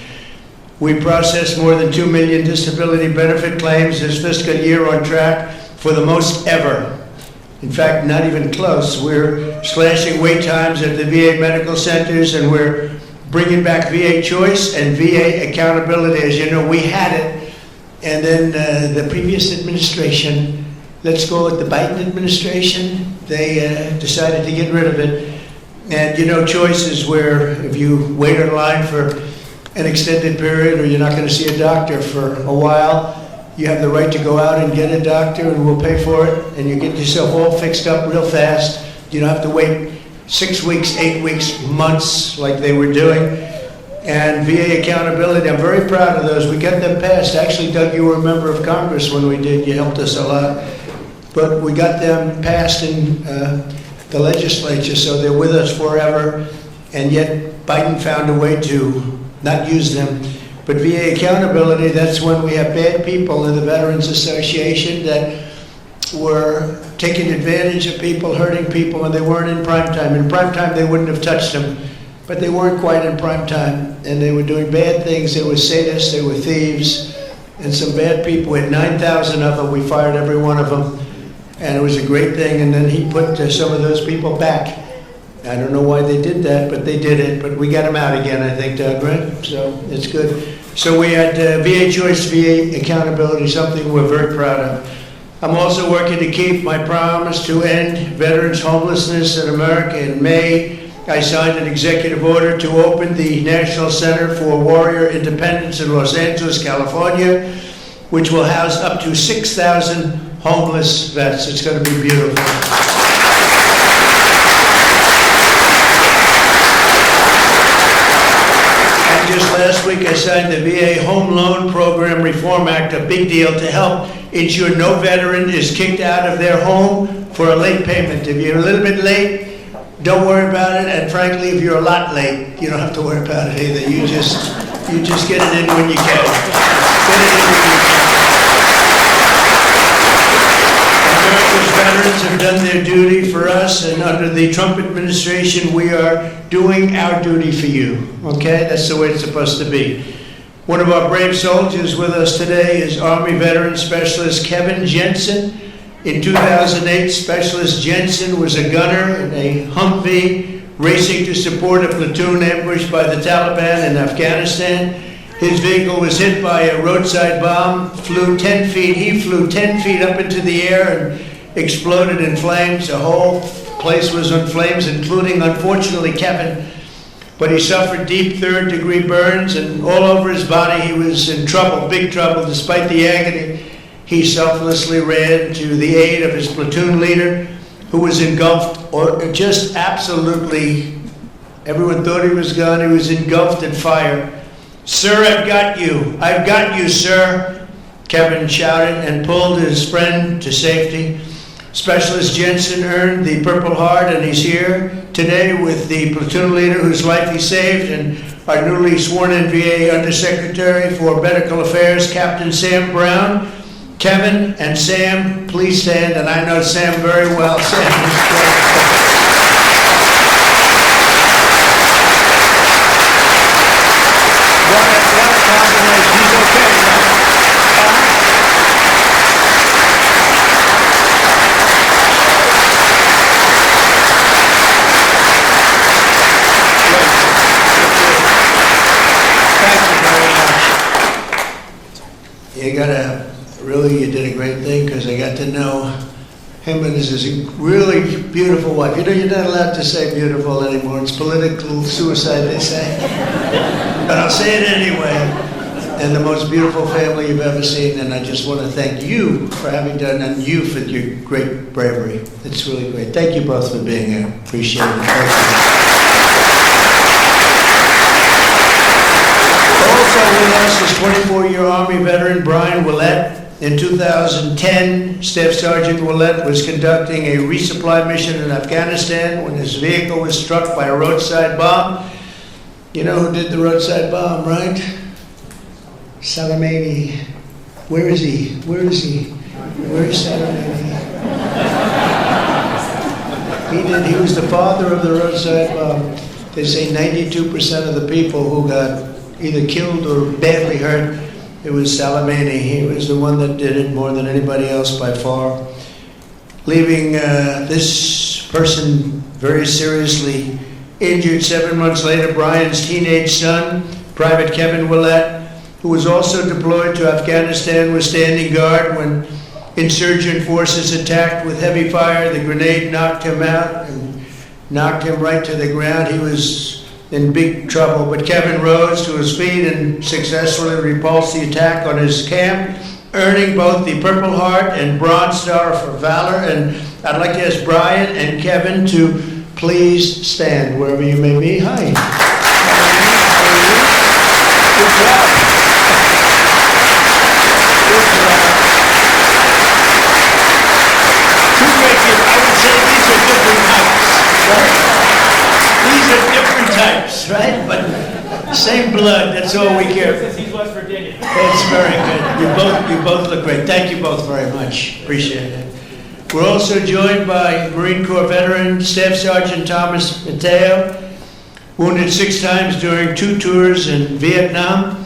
We processed more than 2 million disability benefit claims this fiscal year, on track for the most ever. In fact, not even close. We're slashing wait times at the VA medical centers, and we're bringing back VA choice and VA accountability. As you know, we had it, and then the previous administration, let's go with the Biden administration, they decided to get rid of it. And you know, choice is where if you wait in line for an extended period, or you're not going to see a doctor for a while, you have the right to go out and get a doctor, and we'll pay for it, and you get yourself all fixed up real fast. You don't have to wait 6 weeks, 8 weeks, months like they were doing. And VA accountability, I'm very proud of those. We got them passed. Actually, Doug, you were a member of Congress when we did. You helped us a lot. But we got them passed in the legislature, so they're with us forever. And yet Biden found a way to not use them. But VA accountability, that's when we have bad people in the Veterans Association that were taking advantage of people, hurting people, and they weren't in prime time. In prime time, they wouldn't have touched them, but they weren't quite in prime time, and they were doing bad things. They were sadists, they were thieves, and some bad people. We had 9,000 of them. We fired every one of them, and it was a great thing. And then he put some of those people back. I don't know why they did that, but they did it. But we got them out again, I think, Doug, right? So it's good. So we had VA choice, VA accountability, something we're very proud of. I'm also working to keep my promise to end veterans' homelessness in America. In May, I signed an executive order to open the National Center for Warrior Independence in Los Angeles, California, which will house up to 6,000 homeless vets. It's going to be beautiful. And just last week, I signed the VA Home Loan Program Reform Act, a big deal, to help ensure no veteran is kicked out of their home for a late payment. If you're a little bit late, don't worry about it. And frankly, if you're a lot late, you don't have to worry about it either. You just get it in when you can. Get it in when you can. America's veterans have done their duty for us, and under the Trump administration, we are doing our duty for you. Okay? That's the way it's supposed to be. One of our brave soldiers with us today is Army Veteran Specialist Kevin Jensen. In 2008, Specialist Jensen was a gunner in a Humvee racing to support a platoon ambushed by the Taliban in Afghanistan. His vehicle was hit by a roadside bomb, flew 10 feet. He flew 10 feet up into the air and exploded in flames. The whole place was in flames, including, unfortunately, Kevin. But he suffered deep third-degree burns, and all over his body he was in trouble, big trouble. Despite the agony, he selflessly ran to the aid of his platoon leader, who was engulfed, or just absolutely, everyone thought he was gone. He was engulfed in fire. "Sir, I've got you. I've got you, sir," Kevin shouted and pulled his friend to safety. Specialist Jensen earned the Purple Heart, and he's here today with the platoon leader whose life he saved, and our newly sworn-in VA Undersecretary for Medical Affairs, Captain Sam Brown. Kevin and Sam, please stand, and I know Sam very well. Sam is great. What a combination. He's okay, right? You did a great thing, because I got to know him and his really beautiful wife. You know, you're not allowed to say beautiful anymore. It's political suicide, they say. But I'll say it anyway. And the most beautiful family you've ever seen. And I just want to thank you for having done, and you for your great bravery. It's really great. Thank you both for being here. Appreciate it. Thank you. Also with us is 24-year Army veteran Brian Willett. In 2010, Staff Sergeant Willett was conducting a resupply mission in Afghanistan when his vehicle was struck by a roadside bomb. You know who did the roadside bomb, right? Soleimani. Where is he? Where is he? Where is Soleimani? He was the father of the roadside bomb. They say 92% of the people who got either killed or badly hurt, it was Soleimani. He was the one that did it more than anybody else by far. Leaving this person very seriously injured 7 months later, Brian's teenage son, Private Kevin Willett, who was also deployed to Afghanistan, was standing guard when insurgent forces attacked with heavy fire. The grenade knocked him out and knocked him right to the ground. He was in big trouble, but Kevin rose to his feet and successfully repulsed the attack on his camp, earning both the Purple Heart and Bronze Star for valor. And I'd like to ask Brian and Kevin to please stand wherever you may be. Hi. Good job. Good job. Two great people. I would say these are different types, right? These are different types, right? But same blood, that's all we care. Since he's West Virginia. That's very good. You both look great. Thank you both very much. Appreciate it. We're also joined by Marine Corps veteran Staff Sergeant Thomas Mateo, wounded 6 times during 2 tours in Vietnam.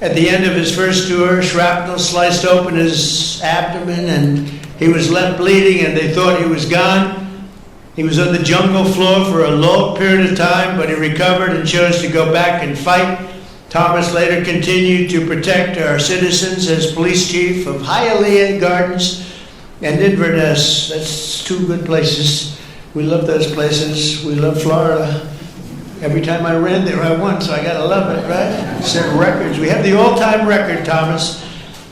At the end of his first tour, shrapnel sliced open his abdomen and he was left bleeding and they thought he was gone. He was on the jungle floor for a long period of time, but he recovered and chose to go back and fight. Thomas later continued to protect our citizens as police chief of Hialeah Gardens and Inverness. That's two good places. We love those places. We love Florida. Every time I ran there, I won, so I gotta love it, right? Set records. We have the all-time record, Thomas,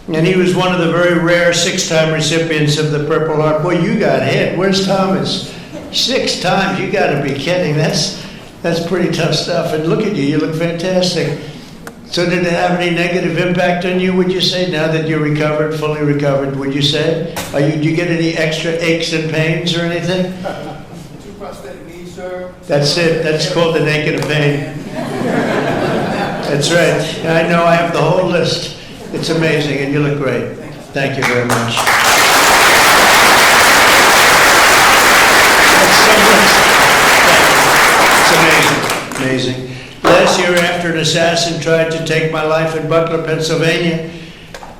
and he was one of the very rare 6-time recipients of the Purple Heart. Boy, you got hit. Where's Thomas? 6 times. You gotta be kidding. That's pretty tough stuff. And look at you. You look fantastic. So did it have any negative impact on you, would you say, now that you're recovered, fully recovered, would you say? Did you get any extra aches and pains or anything? 2 prosthetic knees, sir. That's it. That's called an ache and a pain. That's right. I know. I have the whole list. It's amazing, and you look great. Thank you very much. It's amazing. Last year, after an assassin tried to take my life in Butler, Pennsylvania,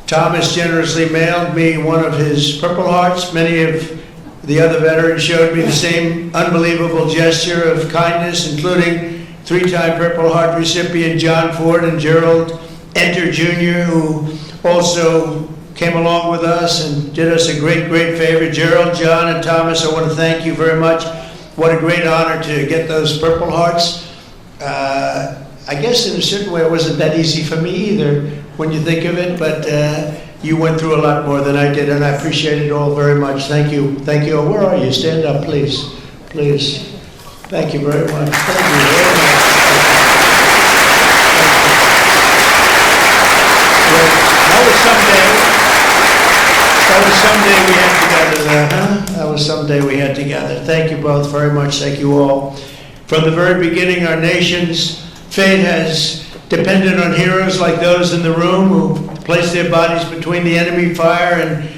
Thomas generously mailed me one of his Purple Hearts. Many of the other veterans showed me the same unbelievable gesture of kindness, including 3-time Purple Heart recipient John Ford and Gerald Enter Jr., who also came along with us and did us a great, great favor. Gerald, John, and Thomas, I want to thank you very much. What a great honor to get those Purple Hearts. I guess in a certain way it wasn't that easy for me either when you think of it, but you went through a lot more than I did, and I appreciate it all very much. Thank you. Thank you. Where are you? Stand up, please. Please. Thank you very much. Thank you very much. That was someday we had together. Thank you both very much. Thank you all. From the very beginning, our nation's fate has depended on heroes like those in the room who placed their bodies between the enemy fire and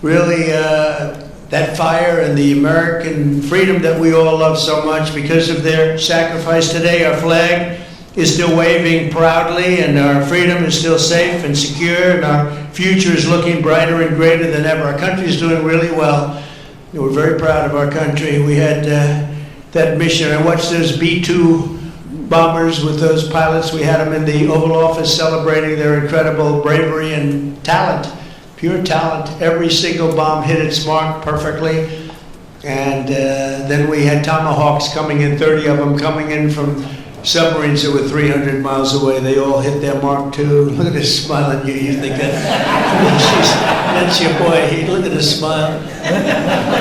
really that fire and the American freedom that we all love so much. Because of their sacrifice today, our flag is still waving proudly and our freedom is still safe and secure and our future is looking brighter and greater than ever. Our country is doing really well. We're very proud of our country. We had that mission. I watched those B-2 bombers with those pilots. We had them in the Oval Office celebrating their incredible bravery and talent, pure talent. Every single bomb hit its mark perfectly. And then we had Tomahawks coming in, 30 of them coming in from submarines that were 300 miles away. They all hit their mark too. Look at this smile on you. You think that's your boy. Look at the smile.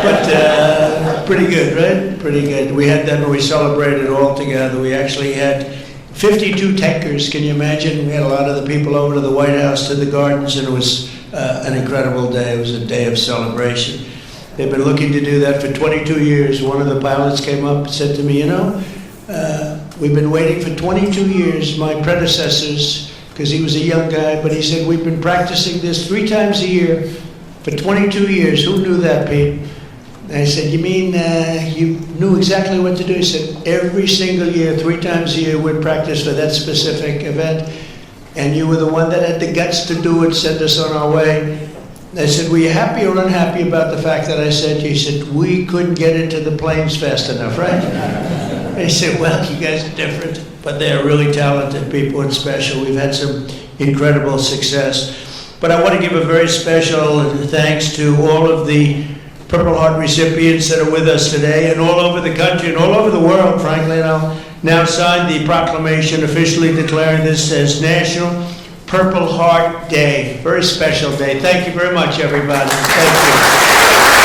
But pretty good, right? Pretty good. We had them and we celebrated all together. We actually had 52 tankers. Can you imagine? We had a lot of the people over to the White House, to the gardens, and it was an incredible day. It was a day of celebration. They've been looking to do that for 22 years. One of the pilots came up and said to me, we've been waiting for 22 years, my predecessors, because he was a young guy, but he said, we've been practicing this 3 times a year for 22 years. Who knew that, Pete? And I said, you mean you knew exactly what to do? He said, every single year, 3 times a year, we'd practice for that specific event, and you were the one that had the guts to do it, send us on our way. I said, were you happy or unhappy about the fact that I said, he said, we couldn't get into the planes fast enough, right? I said, well, you guys are different, but they're really talented people and special. We've had some incredible success. But I want to give a very special thanks to all of the Purple Heart recipients that are with us today and all over the country and all over the world, frankly. And I'll now sign the proclamation officially declaring this as National Purple Heart Day. Very special day. Thank you very much, everybody. Thank you.